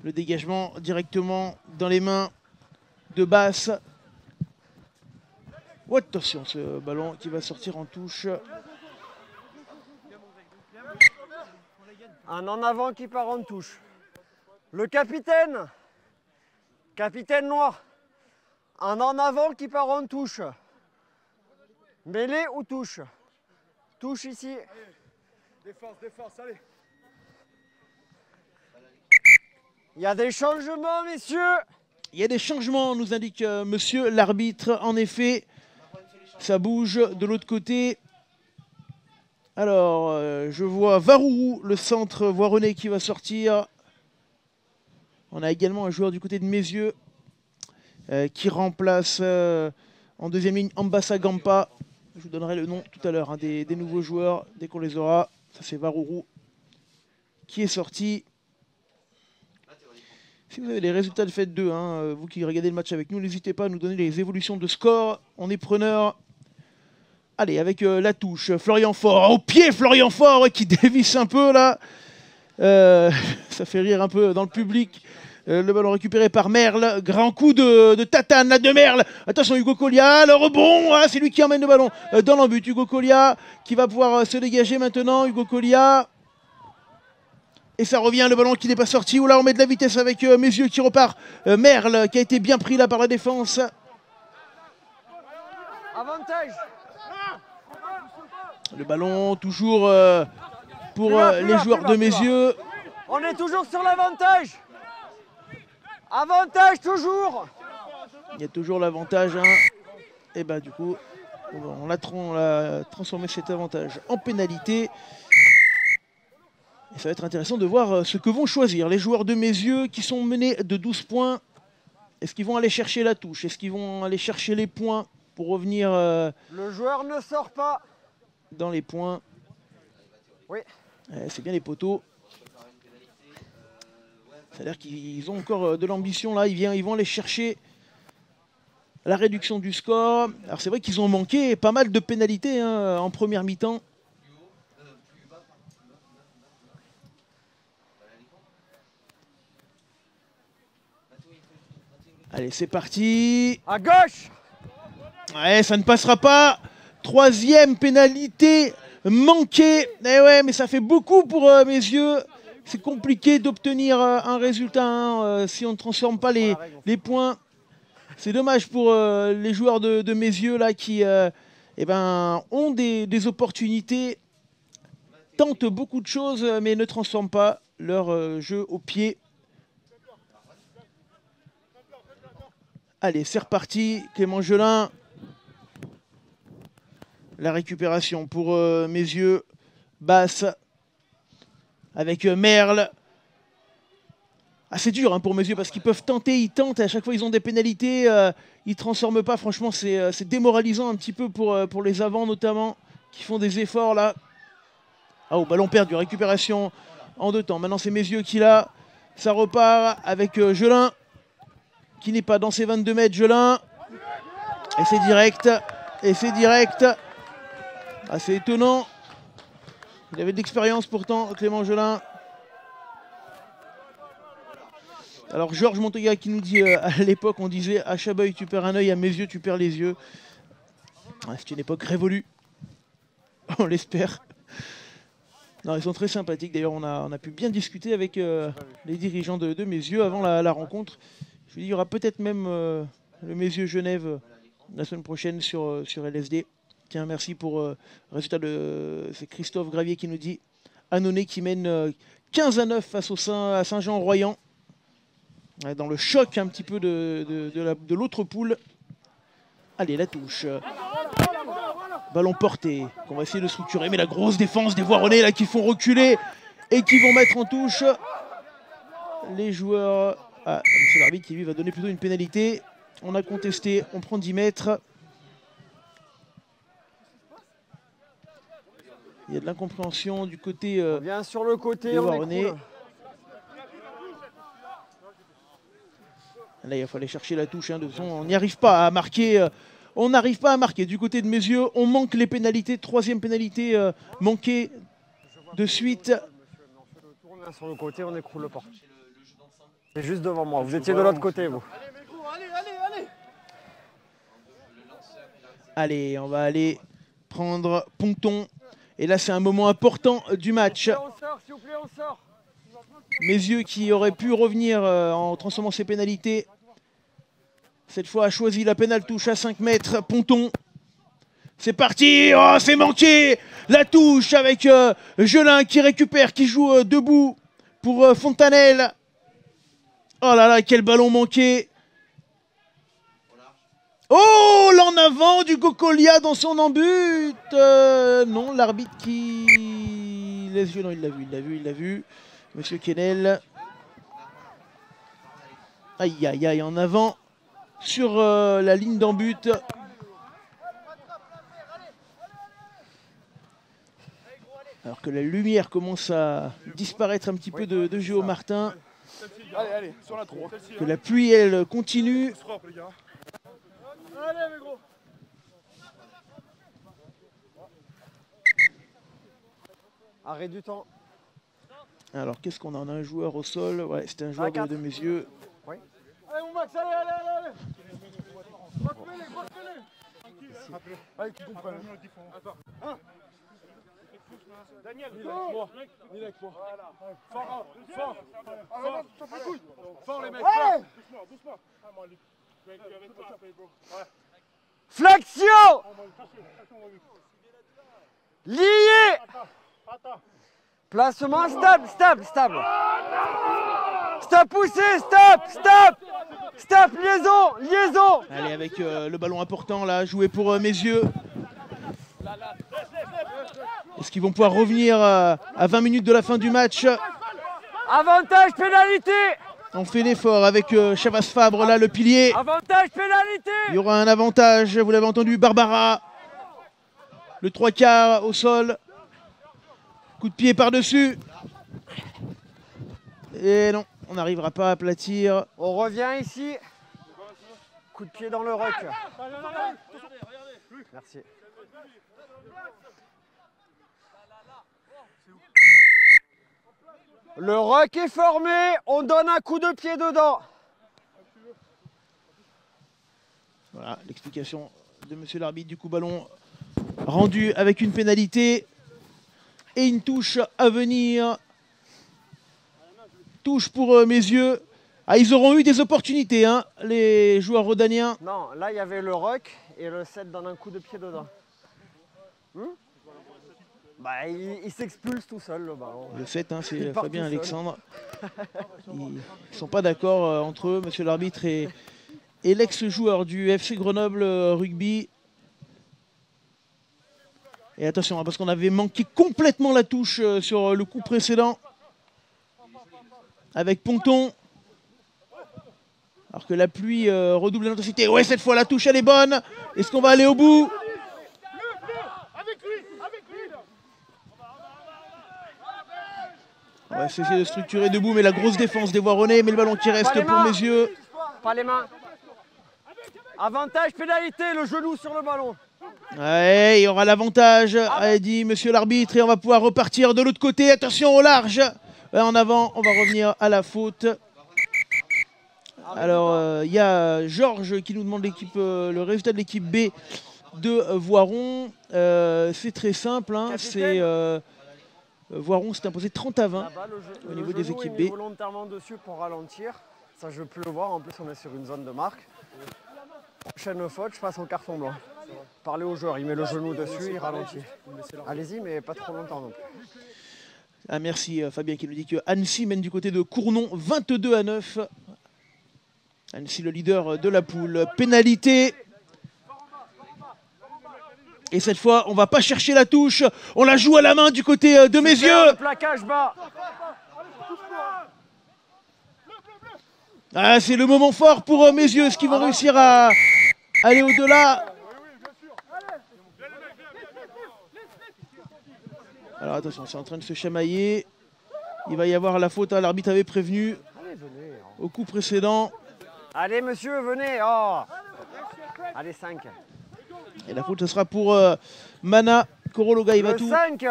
Speaker 1: le dégagement directement dans les mains de Basse. Oh, attention, ce ballon qui va sortir en touche.
Speaker 3: Un en avant qui part en touche. Le capitaine. Capitaine noir. Un en avant qui part en touche. Mêlée ou touche? Touche ici.
Speaker 5: Défense, allez.
Speaker 3: Il y a des changements, messieurs.
Speaker 1: Il y a des changements, nous indique monsieur l'arbitre. En effet, ça bouge de l'autre côté. Alors, je vois Varourou, le centre voironnais qui va sortir. On a également un joueur du côté de Messieux qui remplace en deuxième ligne Ambassa Gampa. Je vous donnerai le nom tout à l'heure des nouveaux joueurs dès qu'on les aura. Ça c'est Varourou qui est sorti. Si vous avez les résultats de Fête 2, vous qui regardez le match avec nous, n'hésitez pas à nous donner les évolutions de score. On est preneur. Allez, avec la touche, Florian Faure, au pied Florian Faure qui dévisse un peu là. Ça fait rire un peu dans le public. Le ballon récupéré par Merle. Grand coup de tatane là, de Merle. Attention, Hugo Collia, le rebond. C'est lui qui emmène le ballon dans l'embut. Hugo Collia qui va pouvoir se dégager maintenant. Hugo Collia. Et ça revient, le ballon qui n'est pas sorti. Oula, on met de la vitesse avec Messieux qui repart. Merle qui a été bien pris là par la défense.
Speaker 3: Avantage.
Speaker 1: Le ballon toujours pour les joueurs de Messieux.
Speaker 3: On est toujours sur l'avantage. Avantage toujours.
Speaker 1: Il y a toujours l'avantage. Et bah du coup, on a transformé cet avantage en pénalité. Et ça va être intéressant de voir ce que vont choisir les joueurs de Messieux qui sont menés de 12 points. Est-ce qu'ils vont aller chercher la touche? Est-ce qu'ils vont aller chercher les points pour revenir
Speaker 3: le joueur ne sort pas
Speaker 1: dans les points?
Speaker 3: Oui.
Speaker 1: C'est bien les poteaux. Ça a l'air qu'ils ont encore de l'ambition là. Ils vont aller chercher la réduction du score. Alors c'est vrai qu'ils ont manqué pas mal de pénalités en première mi-temps. Allez, c'est parti.
Speaker 3: À gauche.
Speaker 1: Ouais, ça ne passera pas. Troisième pénalité manquée. Eh ouais, mais ça fait beaucoup pour Messieux. C'est compliqué d'obtenir un résultat si on ne transforme pas les points. C'est dommage pour les joueurs de Messieux là qui ont des opportunités, tentent beaucoup de choses mais ne transforment pas leur jeu au pied. Allez, c'est reparti. Clément Gelin. La récupération pour Messieux. Basse. Avec Merle. C'est dur pour Messieux parce qu'ils peuvent tenter, ils tentent. À chaque fois, ils ont des pénalités. Ils ne transforment pas. Franchement, c'est démoralisant un petit peu pour les avants notamment qui font des efforts là. Oh, ballon perdu. Récupération en deux temps. Maintenant, c'est Messieux qui l'a. Ça repart avec Gelin. Qui n'est pas dans ses 22 mètres, Gelin. Et c'est direct. Et c'est direct. C'est étonnant. Il avait de l'expérience pourtant, Clément Gelin. Alors Georges Montega qui nous dit, à l'époque on disait à Chabeuil tu perds un œil, à Messieux tu perds les yeux. C'est une époque révolue. On l'espère. Non, ils sont très sympathiques. D'ailleurs, on a pu bien discuter avec les dirigeants de Meyzieux avant la rencontre. Je lui dis, il y aura peut-être même le Meyzieux Genève la semaine prochaine sur LSD. Tiens, merci pour le résultat de... C'est Christophe Gravier qui nous dit Annonay qui mène 15-9 face à Saint-Jean-Royan. Dans le choc un petit peu de l'autre poule. Allez, la touche. Ballon porté, qu'on va essayer de structurer. Mais la grosse défense des Voironnais là, qui font reculer et qui vont mettre en touche les joueurs. Ah, c'est l'arbitre qui lui va donner plutôt une pénalité. On a contesté, on prend 10 mètres. Il y a de l'incompréhension du côté
Speaker 3: bien sur le côté,
Speaker 1: des
Speaker 3: on
Speaker 1: Voironnais.
Speaker 3: écroule.
Speaker 1: Là, il fallait chercher la touche. Hein, de toute façon, on n'y arrive pas à marquer. On n'arrive pas à marquer. Du côté de Meyzieux, on manque les pénalités. Troisième pénalité manquée de suite.
Speaker 3: Je tourne sur le côté, on écroule le porte. C'est juste devant moi. Vous étiez de l'autre côté, vous.
Speaker 1: Allez, on va aller prendre Ponton. Et là, c'est un moment important du match.
Speaker 3: On sort, s'il vous plaît, on sort.
Speaker 1: Meyzieux qui aurait pu revenir en transformant ses pénalités. Cette fois a choisi la pénale touche à 5 mètres. Ponton. C'est parti. Oh, c'est manqué. La touche avec Gelin qui récupère, qui joue debout pour Fontanelle. Oh là là, quel ballon manqué. Oh, l'en avant du Gokolia dans son embut. Non, l'arbitre qui... Les yeux, non, il l'a vu. Monsieur Kennel. Aïe, aïe, aïe, en avant sur la ligne d'embut. Alors que la lumière commence à disparaître un petit peu de Géo Martin.
Speaker 5: Allez, sur la 3.
Speaker 1: Que la pluie, elle, continue.
Speaker 5: Allez, mes gros.
Speaker 3: Arrêt du temps.
Speaker 1: Alors, qu'est-ce qu'on a? On a un joueur au sol. Ouais, c'était un joueur de Meyzieux.
Speaker 3: Oui.
Speaker 5: Allez, mon Max, allez. Grosse-les. Allez, qui comprennent. Attends. Hein? Daniel, ni avec moi. Fort. Fort, les mecs. Doucement.
Speaker 3: Flexion. Lié. Placement stable. Stop, poussé, stop, liaison.
Speaker 1: Allez, avec le ballon important là, joué pour Meyzieux. Est-ce qu'ils vont pouvoir revenir à 20 minutes de la fin du match?
Speaker 3: Avantage, pénalité.
Speaker 1: On fait l'effort avec Chavas Fabre là, le pilier.
Speaker 3: Avantage, pénalité.
Speaker 1: Il y aura un avantage, vous l'avez entendu, Barbara. Le 3/4 au sol. Coup de pied par-dessus. Et non, on n'arrivera pas à aplatir.
Speaker 3: On revient ici. Coup de pied dans le rock. Merci. Le rock est formé, on donne un coup de pied dedans.
Speaker 1: Voilà, l'explication de monsieur l'arbitre. Du coup, ballon rendu avec une pénalité. Et une touche à venir. Touche pour Meyzieux. Ah, ils auront eu des opportunités, hein, les joueurs rodaniens.
Speaker 3: Non, là il y avait le rock et le 7 donne un coup de pied dedans. Bah, il s'expulse tout seul le ballon.
Speaker 1: Le 7, hein, c'est
Speaker 3: part
Speaker 1: Fabien
Speaker 3: tout seul.
Speaker 1: Alexandre. Ils ne sont pas d'accord entre eux, monsieur l'arbitre et l'ex-joueur du FC Grenoble Rugby. Et attention, hein, parce qu'on avait manqué complètement la touche sur le coup précédent. Avec Ponton. Alors que la pluie redouble l'intensité. Ouais, cette fois la touche elle est bonne. Est-ce qu'on va aller au bout? On va essayer de structurer debout, mais la grosse défense des Voironnais, mais le ballon qui reste pour Meyzieux.
Speaker 3: Pas les mains. Avantage, pénalité, le genou sur le ballon.
Speaker 1: Ouais, il y aura l'avantage, a dit monsieur l'arbitre, et on va pouvoir repartir de l'autre côté. Attention au large. En avant, on va revenir à la faute. Alors, il y a Georges qui nous demande le résultat de l'équipe B de Voiron. C'est très simple, hein, c'est Voiron s'est imposé 30-20
Speaker 3: Là-bas,
Speaker 1: au niveau des équipes
Speaker 3: est
Speaker 1: B.
Speaker 3: volontairement dessus pour ralentir. Ça, je peux le voir. En plus, on est sur une zone de marque. Prochaine faute, je passe en carton blanc. Parlez au joueur, il met le genou dessus, il ralentit. Allez-y, mais pas trop longtemps non plus.
Speaker 1: Ah, merci Fabien qui nous dit que Annecy mène du côté de Cournon 22-9. Annecy le leader de la poule. Pénalité. Et cette fois, on va pas chercher la touche. On la joue à la main du côté de Mézieux.
Speaker 3: Le plaquage bas.
Speaker 1: Ah, c'est le moment fort pour Mézieux. Est-ce qu'ils vont réussir à aller au-delà? Alors attention, c'est en train de se chamailler. Il va y avoir la faute. L'arbitre avait prévenu au coup précédent.
Speaker 3: Allez, monsieur, venez. Oh. Allez, 5.
Speaker 1: Et la faute, ce sera pour Mana Korologa
Speaker 3: Le
Speaker 1: Ivatu.
Speaker 3: 5.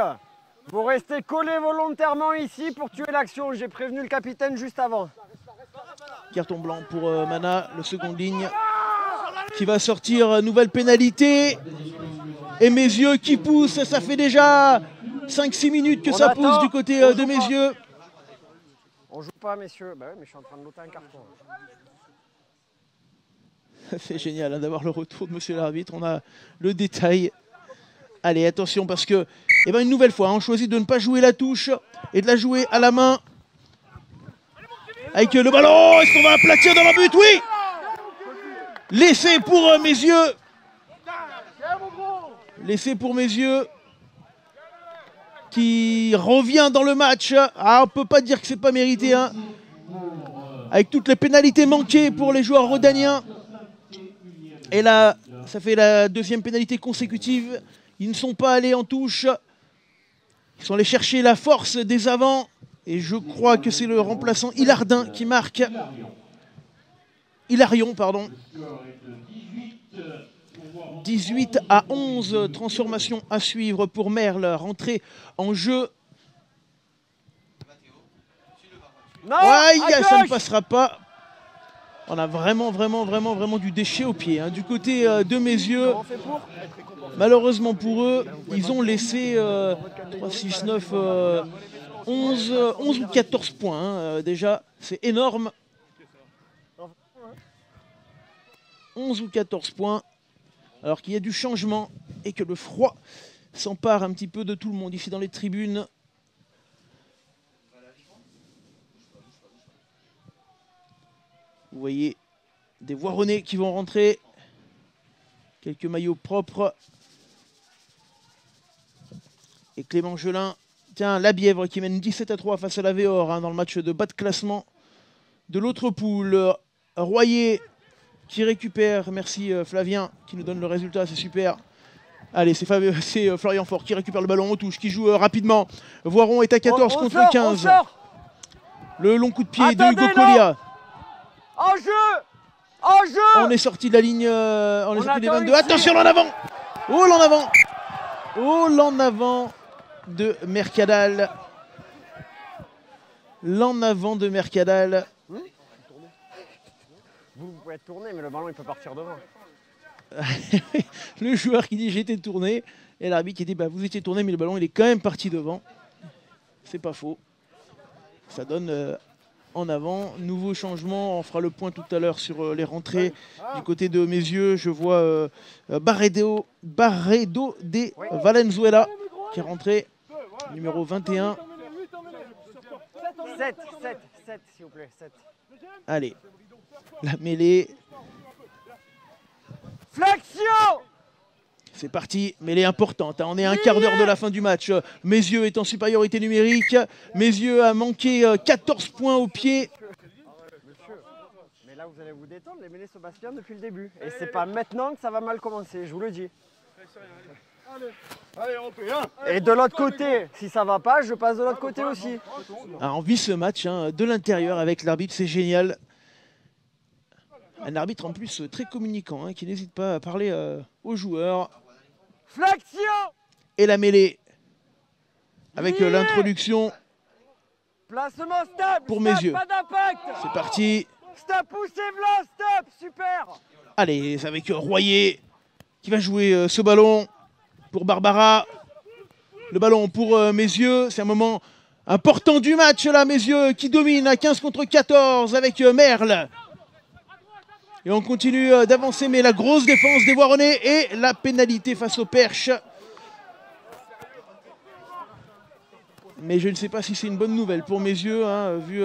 Speaker 3: Vous restez collé volontairement ici pour tuer l'action. J'ai prévenu le capitaine juste avant.
Speaker 1: Carton blanc pour Mana, le seconde ligne qui va sortir. Nouvelle pénalité. Et Mézieux qui pousse. Ça fait déjà 5-6 minutes que ça pousse du côté de Mézieux.
Speaker 3: On joue pas, messieurs. Bah ouais, mais je suis en train de noter un carton.
Speaker 1: C'est génial hein, d'avoir le retour de monsieur l'arbitre. On a le détail. Allez, attention parce que, eh ben, une nouvelle fois, on choisit de ne pas jouer la touche et de la jouer à la main. Avec le ballon, est-ce qu'on va aplatir dans le but? Oui. L'essai pour Mézieux. L'essai pour Mézieux qui revient dans le match. Ah, on peut pas dire que c'est pas mérité. Hein. Avec toutes les pénalités manquées pour les joueurs rodaniens. Et là, ça fait la deuxième pénalité consécutive. Ils ne sont pas allés en touche. Ils sont allés chercher la force des avants. Et je crois que c'est le remplaçant Hilardin qui marque. Hilarion, pardon. 18-11, transformation à suivre pour Merle. Rentrée en jeu.
Speaker 3: Non,
Speaker 1: ouais, ça ne passera pas. On a vraiment du déchet au pied. Hein. Du côté de Mézieux, malheureusement pour eux, ils ont laissé 3, 6, 9, 11 ou 14 points. Hein. Déjà, c'est énorme. 11 ou 14 points. Alors qu'il y a du changement et que le froid s'empare un petit peu de tout le monde ici dans les tribunes. Vous voyez des Voironnais qui vont rentrer. Quelques maillots propres. Et Clément Gelin, tiens, la Bièvre qui mène 17-3 face à la Véor hein, dans le match de bas de classement de l'autre poule. Royer qui récupère, merci Flavien qui nous donne le résultat, c'est super. Allez, c'est Florian Fort qui récupère le ballon en touche, qui joue rapidement. Voiron est à 14 contre 15. Le long coup de pied de Hugo Colia.
Speaker 3: En jeu! En jeu!
Speaker 1: On est sorti de la ligne, on est sorti des 22. Attention, l'en avant! Oh, l'en avant! Oh, l'en avant de Mercadal. L'en avant de Mercadal.
Speaker 3: Vous pouvez être tourné, mais le ballon il peut partir devant.
Speaker 1: Le joueur qui dit j'ai été tourné et l'arbitre qui dit bah, vous étiez tourné mais le ballon il est quand même parti devant. C'est pas faux. Ça donne en avant. Nouveau changement, on fera le point tout à l'heure sur les rentrées du côté de Mézieux. Je vois Barredo de Valenzuela qui est rentré, numéro 21.
Speaker 3: 7 s'il vous plaît, 7.
Speaker 1: Allez, la mêlée.
Speaker 3: Flexion!
Speaker 1: C'est parti, mêlée importante. Hein. On est à un quart d'heure de la fin du match. Mézieux est en supériorité numérique. Mézieux a manqué 14 points au pied.
Speaker 3: Monsieur, mais là vous allez vous détendre, les mêlées se passent bien depuis le début. Et c'est pas maintenant que ça va mal commencer, je vous le dis.
Speaker 5: Allez, on fait un.
Speaker 3: Et de l'autre côté, si ça va pas, je passe de l'autre côté aussi.
Speaker 1: Alors, on vit ce match hein, de l'intérieur avec l'arbitre, c'est génial. Un arbitre en plus très communicant, hein, qui n'hésite pas à parler aux joueurs.
Speaker 3: Flexion!
Speaker 1: Et la mêlée, avec l'introduction
Speaker 3: Placement stable!
Speaker 1: pour Mézieux.
Speaker 3: Pas d'impact!
Speaker 1: C'est parti.
Speaker 3: Stop, poussez blanc, stop! Super!
Speaker 1: Allez, c'est avec Royer qui va jouer ce ballon pour Barbara. Le ballon pour Messieurs. C'est un moment important du match là, Messieurs qui domine à 15 contre 14 avec Merle. Et on continue d'avancer, mais la grosse défense des Voironnais et la pénalité face aux Perches. Mais je ne sais pas si c'est une bonne nouvelle pour Messieurs, hein, vu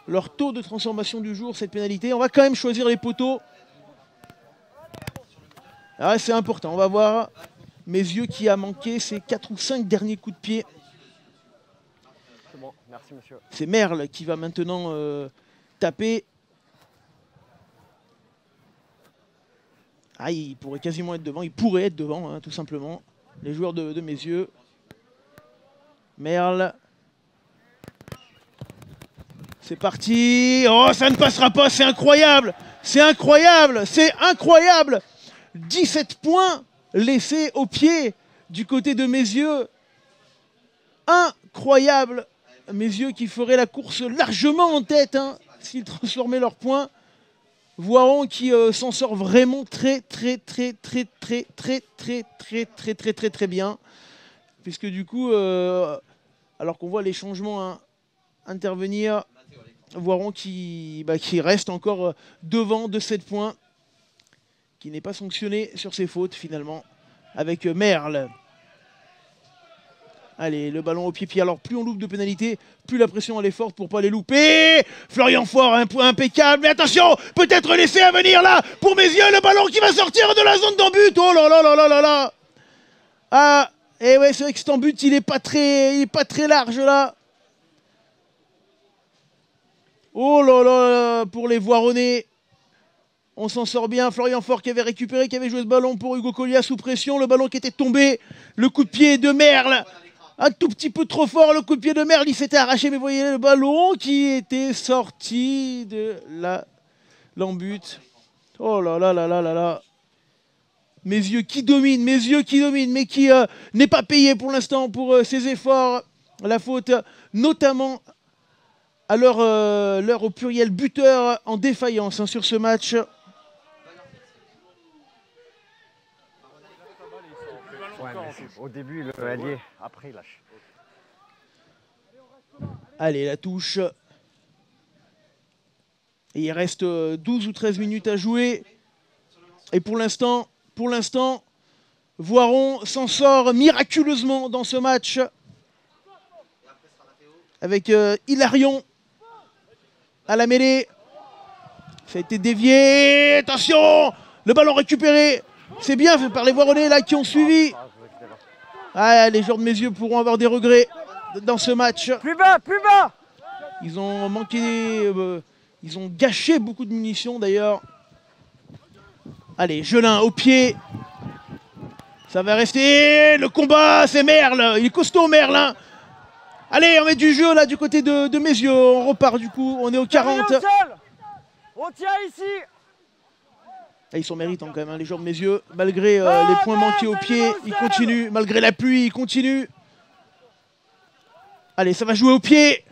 Speaker 1: leur taux de transformation du jour, cette pénalité. On va quand même choisir les poteaux. Ah, c'est important, on va voir Messieurs qui a manqué ses 4 ou 5 derniers coups de pied.
Speaker 3: C'est bon, merci monsieur.
Speaker 1: C'est Merle qui va maintenant taper. Ah, il pourrait quasiment être devant, il pourrait être devant, hein, tout simplement. Les joueurs de Messieurs. Merle. C'est parti. Oh, ça ne passera pas, c'est incroyable. C'est incroyable, c'est incroyable. 17 points laissés au pied du côté de Messieurs. Incroyable. Messieurs qui feraient la course largement en tête hein, s'ils transformaient leurs points. Voiron qui s'en sort vraiment très bien. Puisque du coup, alors qu'on voit les changements hein, intervenir, Voiron qui reste encore devant de 7 points, qui n'est pas sanctionné sur ses fautes finalement, avec Merle. Allez, le ballon au pied. Alors plus on loupe de pénalité, plus la pression elle est forte pour ne pas les louper. Florian Faure, un point impeccable. Mais attention, peut-être laissé à venir là pour Messieurs. Le ballon qui va sortir de la zone d'en but. Oh là là là là là là. Ah, et ouais, c'est vrai que cet en but, il n'est pas très large là. Oh là là, pour les Voironnais. On s'en sort bien. Florian Faure qui avait récupéré, qui avait joué ce ballon pour Hugo Collier sous pression. Le ballon qui était tombé. Le coup de pied de Merle. Un tout petit peu trop fort, le coup de pied de Merle, il s'était arraché, mais vous voyez le ballon qui était sorti de l'embut. Oh là là là là là là. Messieurs qui dominent, mais qui n'est pas payé pour l'instant pour ses efforts. La faute, notamment à l'heure au pluriel buteur en défaillance hein, sur ce match.
Speaker 3: Ouais, au début, le allié, après il lâche.
Speaker 1: Allez, la touche. Et il reste 12 ou 13 minutes à jouer. Et pour l'instant, Voiron s'en sort miraculeusement dans ce match. Avec Hilarion à la mêlée. Ça a été dévié. Attention, le ballon récupéré. C'est bien fait par les Voironnais là qui ont suivi. Ah, les joueurs de Messieurs pourront avoir des regrets dans ce match.
Speaker 3: Plus bas, plus bas.
Speaker 1: Ils ont manqué, ils ont gâché beaucoup de munitions d'ailleurs. Allez, Gelin au pied. Ça va rester. Le combat, c'est Merle. Il est costaud Merle. Hein. Allez, on met du jeu là du côté de Messieurs. On repart du coup, on est au 40.
Speaker 3: On tient ici.
Speaker 1: Ah, ils sont méritants quand même, hein, les joueurs de Messieurs. Malgré les points manqués au pied, ils continuent. Malgré la pluie, ils continuent. Allez, ça va jouer au pied. Et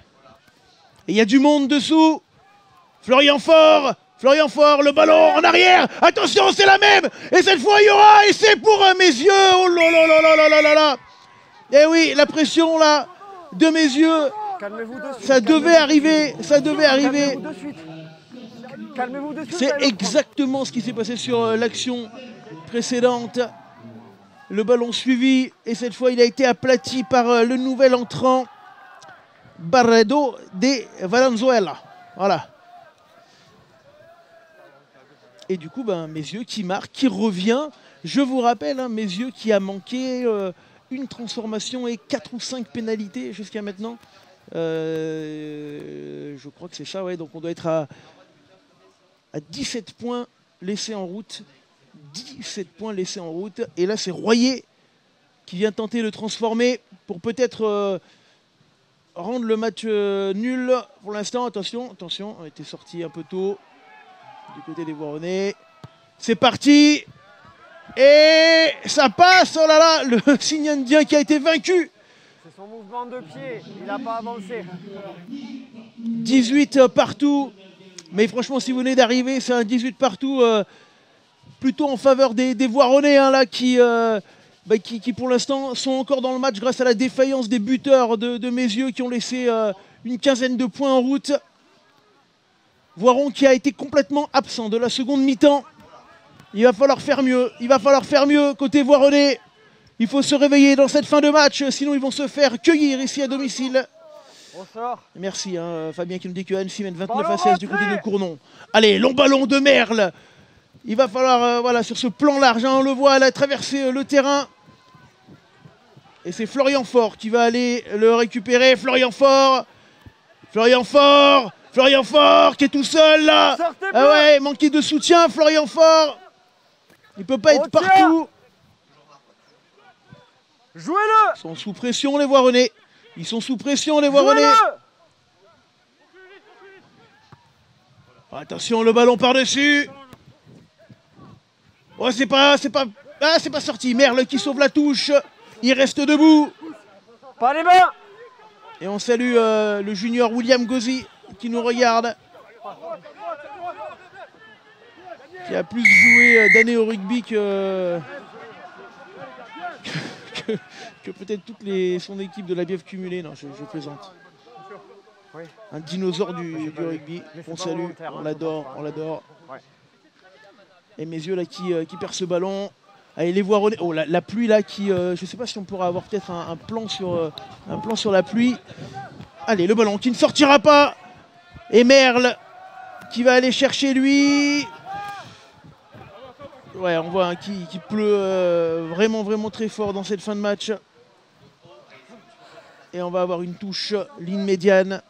Speaker 1: il y a du monde dessous. Florian Faure, le ballon en arrière. Attention, c'est la même. Et cette fois, il y aura. Et c'est pour Messieurs. Oh là là là là là là là là. Et oui, la pression là de Messieurs. Ça devait arriver. Ça devait arriver.
Speaker 3: Calmez-vous de suite.
Speaker 1: C'est exactement ce qui s'est passé sur l'action précédente. Le ballon suivi. Et cette fois, il a été aplati par le nouvel entrant. Barredo de Valenzuela. Voilà. Et du coup, Messieurs qui marque, qui revient. Je vous rappelle, hein, Messieurs qui a manqué une transformation et 4 ou 5 pénalités jusqu'à maintenant. Je crois que c'est ça, ouais. Donc on doit être à 17 points laissés en route. 17 points laissés en route. Et là, c'est Royer qui vient tenter de transformer pour peut-être rendre le match nul. Pour l'instant, attention, on était sorti un peu tôt du côté des Voironnais. C'est parti. Et ça passe. Oh là là, le signe indien qui a été vaincu.
Speaker 3: C'est son mouvement de pied, il n'a pas avancé.
Speaker 1: 18 partout. Mais franchement, si vous venez d'arriver, c'est un 18 partout plutôt en faveur des Voironnais hein, là, qui qui pour l'instant sont encore dans le match grâce à la défaillance des buteurs de Mézieux qui ont laissé une quinzaine de points en route. Voiron qui a été complètement absent de la seconde mi-temps. Il va falloir faire mieux. Il va falloir faire mieux côté Voironnais. Il faut se réveiller dans cette fin de match, sinon ils vont se faire cueillir ici à domicile.
Speaker 3: On sort.
Speaker 1: Merci Fabien qui nous dit que Annecy mène 29 à 16 du côté de Cournon. Allez, long ballon de Merle. Il va falloir, voilà, sur ce plan large, on le voit, elle a traversé le terrain. Et c'est Florian Faure qui va aller le récupérer. Florian Faure qui est tout seul là. Ah ouais, manqué de soutien, Florian Faure. Il peut pas être partout.
Speaker 3: Jouez-le.
Speaker 1: Ils sont sous pression les Voironnais. Ils sont sous pression les Voironnais. Attention, le ballon par-dessus. Oh, c'est pas sorti. Merle qui sauve la touche. Il reste debout.
Speaker 3: Pas les mains.
Speaker 1: Et on salue le junior William Gauzy qui nous regarde. Qui a plus joué d'années au rugby que peut-être toute son équipe de la BF cumulée. Non, je plaisante.
Speaker 3: Oui.
Speaker 1: Un dinosaure du rugby. On salue, on l'adore.
Speaker 3: Ouais.
Speaker 1: Et Mézieux là qui perd ce ballon. Allez, les Voironnais. Oh, la pluie là qui... je ne sais pas si on pourra avoir peut-être un plan sur la pluie. Allez, le ballon qui ne sortira pas. Et Merle qui va aller chercher lui. Ouais, on voit qu'il pleut vraiment très fort dans cette fin de match. Et on va avoir une touche, ligne médiane.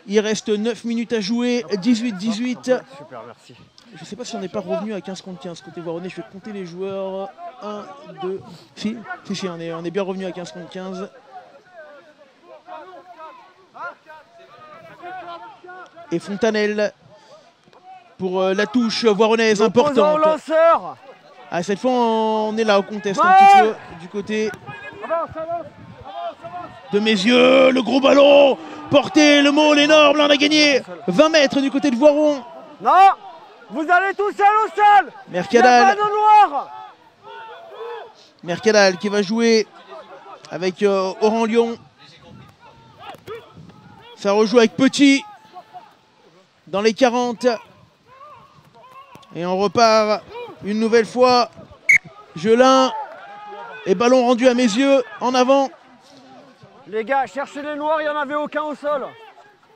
Speaker 1: Il reste 9 minutes à jouer, 18-18.
Speaker 3: Super, merci.
Speaker 1: Je ne sais pas si on n'est pas revenu à 15 contre 15 côté Voironnais. Je vais compter les joueurs. 1, 2... Si, on est bien revenu à 15 contre 15. Et Fontanelle pour la touche voironnaise importante.
Speaker 3: Lanceur.
Speaker 1: Ah, cette fois, on est là, on conteste un petit peu du côté de Mézieux. Le gros ballon porté, le môle énorme. Là, on a gagné 20 mètres du côté de Voiron.
Speaker 3: Non, vous allez tout seul au sol.
Speaker 1: Mercadal.
Speaker 3: Noir.
Speaker 1: Mercadal qui va jouer avec Oran Lyon. Ça rejoue avec Petit dans les 40. Et on repart une nouvelle fois. Gelin. Et ballon rendu à Mézieux. En avant.
Speaker 3: Les gars, cherchez les noirs, il n'y en avait aucun au sol.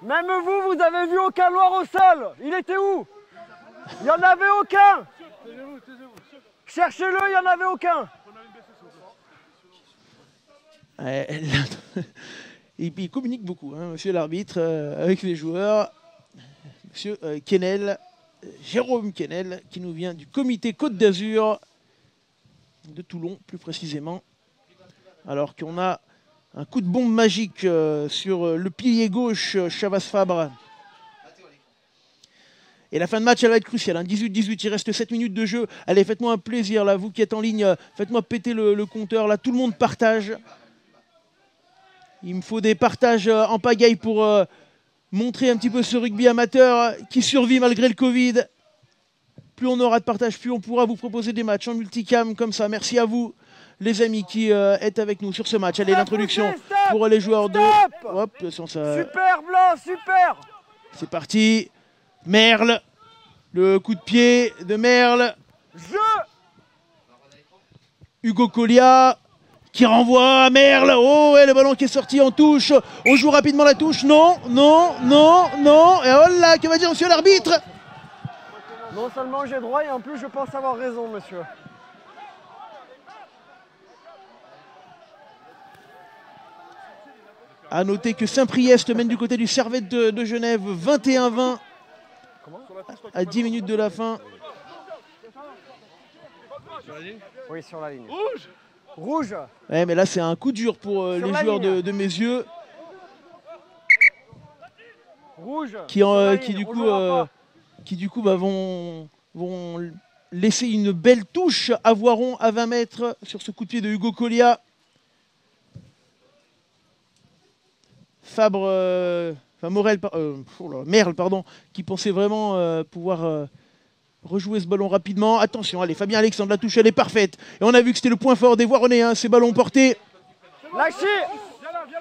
Speaker 3: Même vous, vous avez vu aucun noir au sol. Il était où? Il n'y en avait aucun. Cherchez-le, il n'y en avait aucun.
Speaker 1: Il communique beaucoup, hein, monsieur l'arbitre, avec les joueurs. Monsieur Kennel, Jérôme Kennel, qui nous vient du comité Côte d'Azur, de Toulon plus précisément. Alors qu'on a un coup de bombe magique sur le pilier gauche, Chavas Fabre. Et la fin de match, elle va être cruciale. Hein. 18-18, il reste 7 minutes de jeu. Allez, faites-moi un plaisir, là, vous qui êtes en ligne, faites-moi péter le compteur. Là, tout le monde partage. Il me faut des partages en pagaille pour montrer un petit peu ce rugby amateur qui survit malgré le Covid. Plus on aura de partage, plus on pourra vous proposer des matchs en multicam comme ça. Merci à vous, les amis, qui êtes avec nous sur ce match. Allez, l'introduction pour les joueurs de... Hop, ça...
Speaker 3: Super, Blanc, super.
Speaker 1: C'est parti. Merle. Le coup de pied de Merle. Hugo Collia qui renvoie à Merle. Oh, ouais, le ballon qui est sorti en touche. On joue rapidement la touche. Non. Et oh là, que va dire monsieur l'arbitre?
Speaker 3: Non seulement j'ai droit et en plus je pense avoir raison, monsieur.
Speaker 1: A noter que Saint-Priest mène du côté du Servette de Genève 21-20 à 10 minutes de la fin.
Speaker 3: Oui, sur la ligne. Rouge.
Speaker 1: Ouais, mais là c'est un coup dur pour les joueurs de Mézieux.
Speaker 3: Rouge.
Speaker 1: Qui du coup vont laisser une belle touche à Voiron à 20 mètres sur ce coup de pied de Hugo Collia. Merle, pardon, qui pensait vraiment pouvoir rejouer ce ballon rapidement. Attention, allez, Fabien Alexandre, la touche, elle est parfaite. Et on a vu que c'était le point fort des Voironnais, hein, ces ballons portés.
Speaker 3: Lâchez.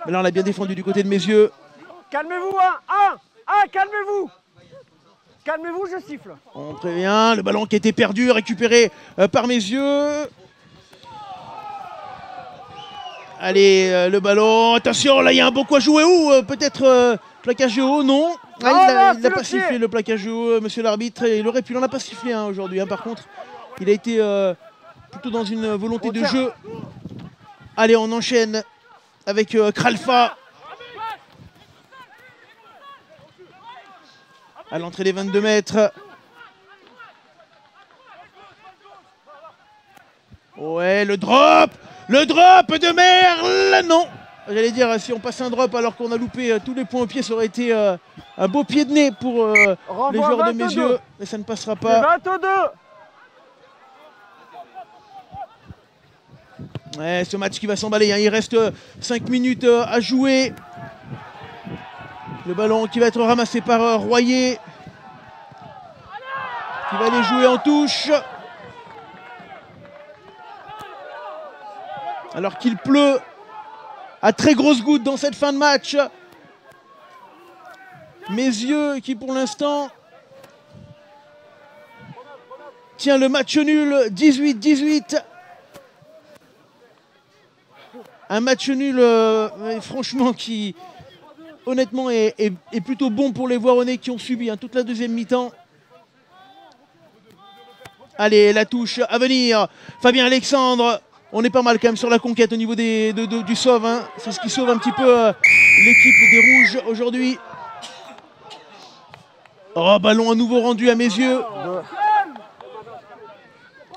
Speaker 1: Mais là, on a bien défendu du côté de Messieurs.
Speaker 3: Calmez-vous, hein. Calmez-vous. Calmez-vous, je siffle.
Speaker 1: On prévient, le ballon qui a été perdu, récupéré par Messieurs. Allez, le ballon, attention, là il y a un beau coup à jouer où peut-être plaquage haut, non. Ah, il n'a pas sifflé le plaquage haut, monsieur l'arbitre. Il aurait pu, il n'en a pas sifflé hein, aujourd'hui. Hein. Par contre, il a été plutôt dans une volonté de jeu. Allez, on enchaîne avec Kralfa. À l'entrée des 22 mètres. Ouais, le drop de Merle. Non, j'allais dire, si on passe un drop alors qu'on a loupé tous les points au pied, ça aurait été un beau pied de nez pour les joueurs de Messieurs. Mais ça ne passera pas.
Speaker 3: 22.
Speaker 1: Ouais, ce match qui va s'emballer, hein. Il reste 5 minutes à jouer. Le ballon qui va être ramassé par Royer. Qui va aller jouer en touche. Alors qu'il pleut à très grosses gouttes dans cette fin de match. Messieurs qui pour l'instant tient le match nul 18-18. Un match nul franchement qui honnêtement est plutôt bon pour les Voironnais qui ont subi hein, toute la deuxième mi-temps. Allez, la touche à venir. Fabien Alexandre. On est pas mal quand même sur la conquête au niveau du sauve. Hein. C'est ce qui sauve un petit peu l'équipe des Rouges aujourd'hui. Oh, ballon à nouveau rendu à Messieurs.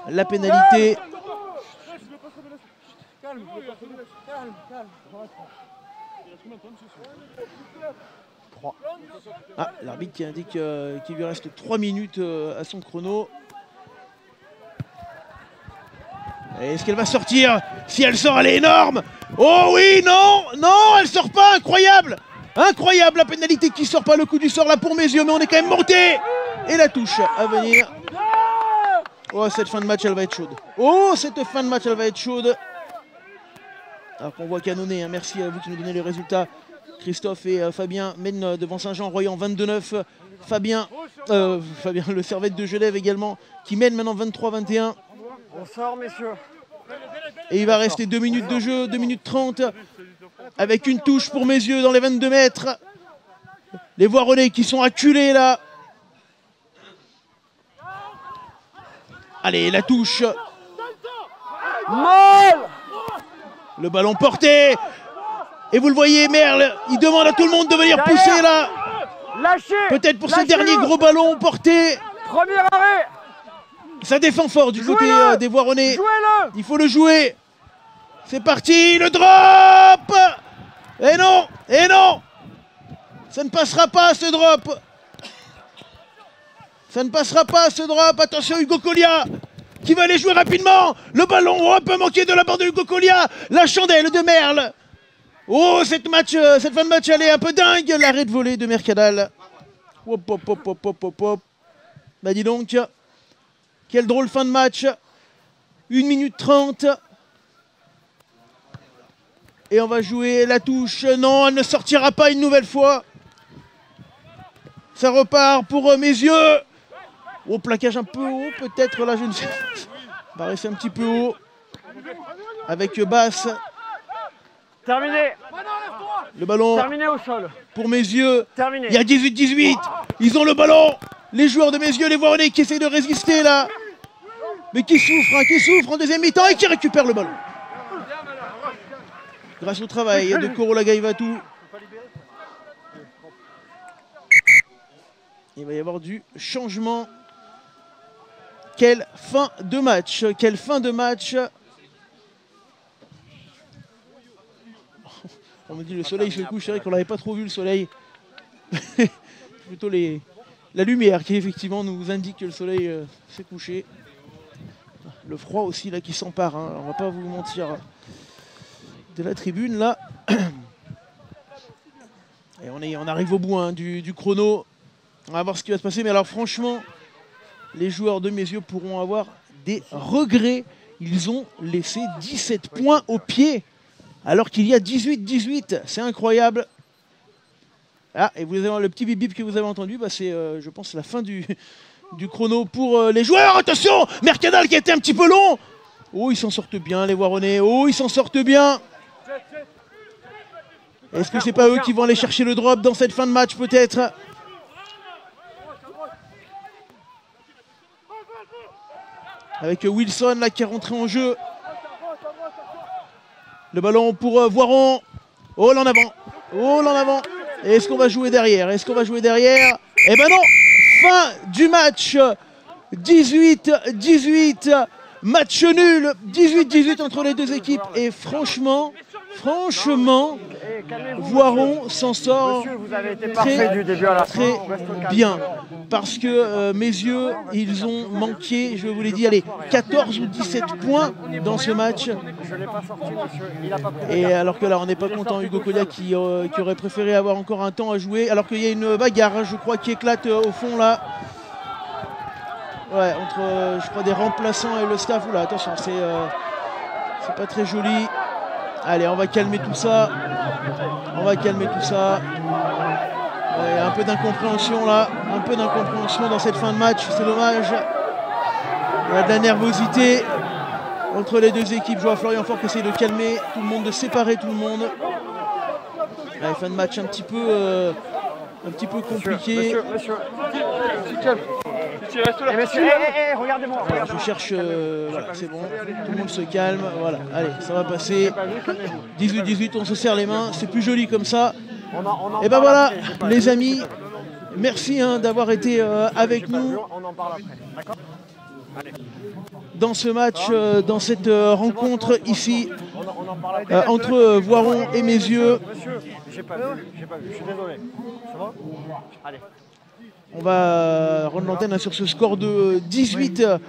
Speaker 1: La pénalité. Ah, l'arbitre qui indique qu'il lui reste 3 minutes à son chrono. Est-ce qu'elle va sortir? Si elle sort, elle est énorme. Oh oui, non, non, elle sort pas, incroyable. Incroyable la pénalité qui sort pas, le coup du sort là pour Messieurs, mais on est quand même monté. Et la touche à venir. Oh, cette fin de match, elle va être chaude. Oh, cette fin de match, elle va être chaude. Alors qu'on voit canonner, hein. Merci à vous qui nous donnez les résultats. Christophe et Fabien mènent devant Saint-Jean, Royan 22-9. Fabien, le Servette de Genève également, qui mène maintenant 23-21.
Speaker 3: On sort, messieurs.
Speaker 1: Et il va rester 2 minutes de jeu, 2 minutes 30. Avec une touche pour Messieurs dans les 22 mètres. Les Voironnais qui sont acculés là. Allez, la touche.
Speaker 3: Mal.
Speaker 1: Le ballon porté. Et vous le voyez, Merle, il demande à tout le monde de venir pousser là.
Speaker 3: Lâchez.
Speaker 1: Peut-être pour ce dernier gros ballon porté.
Speaker 3: Premier arrêt.
Speaker 1: Ça défend fort du côté des Voironnais.
Speaker 3: Jouez-le.
Speaker 1: Il faut le jouer. C'est parti, le drop. Et non, et non. Ça ne passera pas ce drop. Ça ne passera pas ce drop. Attention, Hugo Collia qui va aller jouer rapidement. Le ballon un peu manqué de la part de Hugo Collia. La chandelle de Merle. Oh, cette fin de match, elle est un peu dingue. L'arrêt de volée de Mercadal. Hop, hop, hop, hop, hop, hop, hop. Bah dis donc. Quelle drôle fin de match. 1 minute 30. Et on va jouer la touche. Non, elle ne sortira pas une nouvelle fois. Ça repart pour Messieurs. Oh, plaquage un peu haut, peut-être. Là, je ne sais pas. Ça paraissait un petit peu haut. Avec Basse.
Speaker 3: Terminé.
Speaker 1: Le ballon.
Speaker 3: Terminé au sol.
Speaker 1: Pour Messieurs.
Speaker 3: Terminé.
Speaker 1: Il y a 18-18. Ils ont le ballon. Les joueurs de Messieurs, les Voironnais qui essayent de résister là. Mais qui souffrent en deuxième mi-temps et qui récupèrent le ballon. Grâce au travail de Corolla Gaivatou. Il va y avoir du changement. Quelle fin de match. Quelle fin de match. On me dit le soleil se couche. C'est vrai qu'on n'avait pas trop vu le soleil. Plutôt la lumière qui effectivement nous indique que le soleil s'est couché. Le froid aussi là qui s'empare, hein. On va pas vous mentir, de la tribune là. Et on arrive au bout hein, du chrono. On va voir ce qui va se passer. Mais alors franchement, les joueurs de Meyzieux pourront avoir des regrets. Ils ont laissé 17 points au pied alors qu'il y a 18-18. C'est incroyable. Ah, et vous avez le petit bip bip que vous avez entendu, bah c'est, je pense, la fin du chrono pour les joueurs. Attention, Mercadal qui a été un petit peu long. Oh, ils s'en sortent bien, les Voironnais. Oh, ils s'en sortent bien. Est-ce que c'est pas eux qui vont aller chercher le drop dans cette fin de match, peut-être? Avec Wilson là qui est rentré en jeu. Le ballon pour Voiron. Oh là en avant. Oh là en avant. Est-ce qu'on va jouer derrière? Est-ce qu'on va jouer derrière? Eh ben non. Fin du match. 18-18. Match nul. 18-18 entre les deux équipes. Et franchement, Voiron s'en sort très bien. Parce que Meyzieux, ils ont manqué, je vous l'ai dit, allez, 14 ou 17 points dans ce match. Et alors que là, on n'est pas content, Hugo Colliat qui aurait préféré avoir encore un temps à jouer. Alors qu'il y a une bagarre, hein, je crois, qui éclate au fond là. Ouais, entre, je crois, des remplaçants et le staff. Oula, attention, c'est pas très joli. Allez, on va calmer tout ça. On va calmer tout ça. Ouais, un peu d'incompréhension là. Un peu d'incompréhension dans cette fin de match. C'est dommage. Il y a de la nervosité entre les deux équipes. Je vois Florian Faure qui essaie de calmer tout le monde, de séparer tout le monde. Allez, fin de match un petit peu compliqué.
Speaker 3: Monsieur. Regardez-moi.
Speaker 1: Voilà, je cherche, voilà, c'est bon, tout le monde se calme, voilà, allez, ça va passer. 18-18, on se serre les mains, c'est plus joli comme ça. Et ben voilà, les amis, merci hein, d'avoir été avec nous dans ce match, dans cette rencontre ici entre Voiron et Meyzieux.
Speaker 3: Monsieur, j'ai pas vu, je suis désolé. Ça va? Allez.
Speaker 1: On va rendre l'antenne sur ce score de 18-18.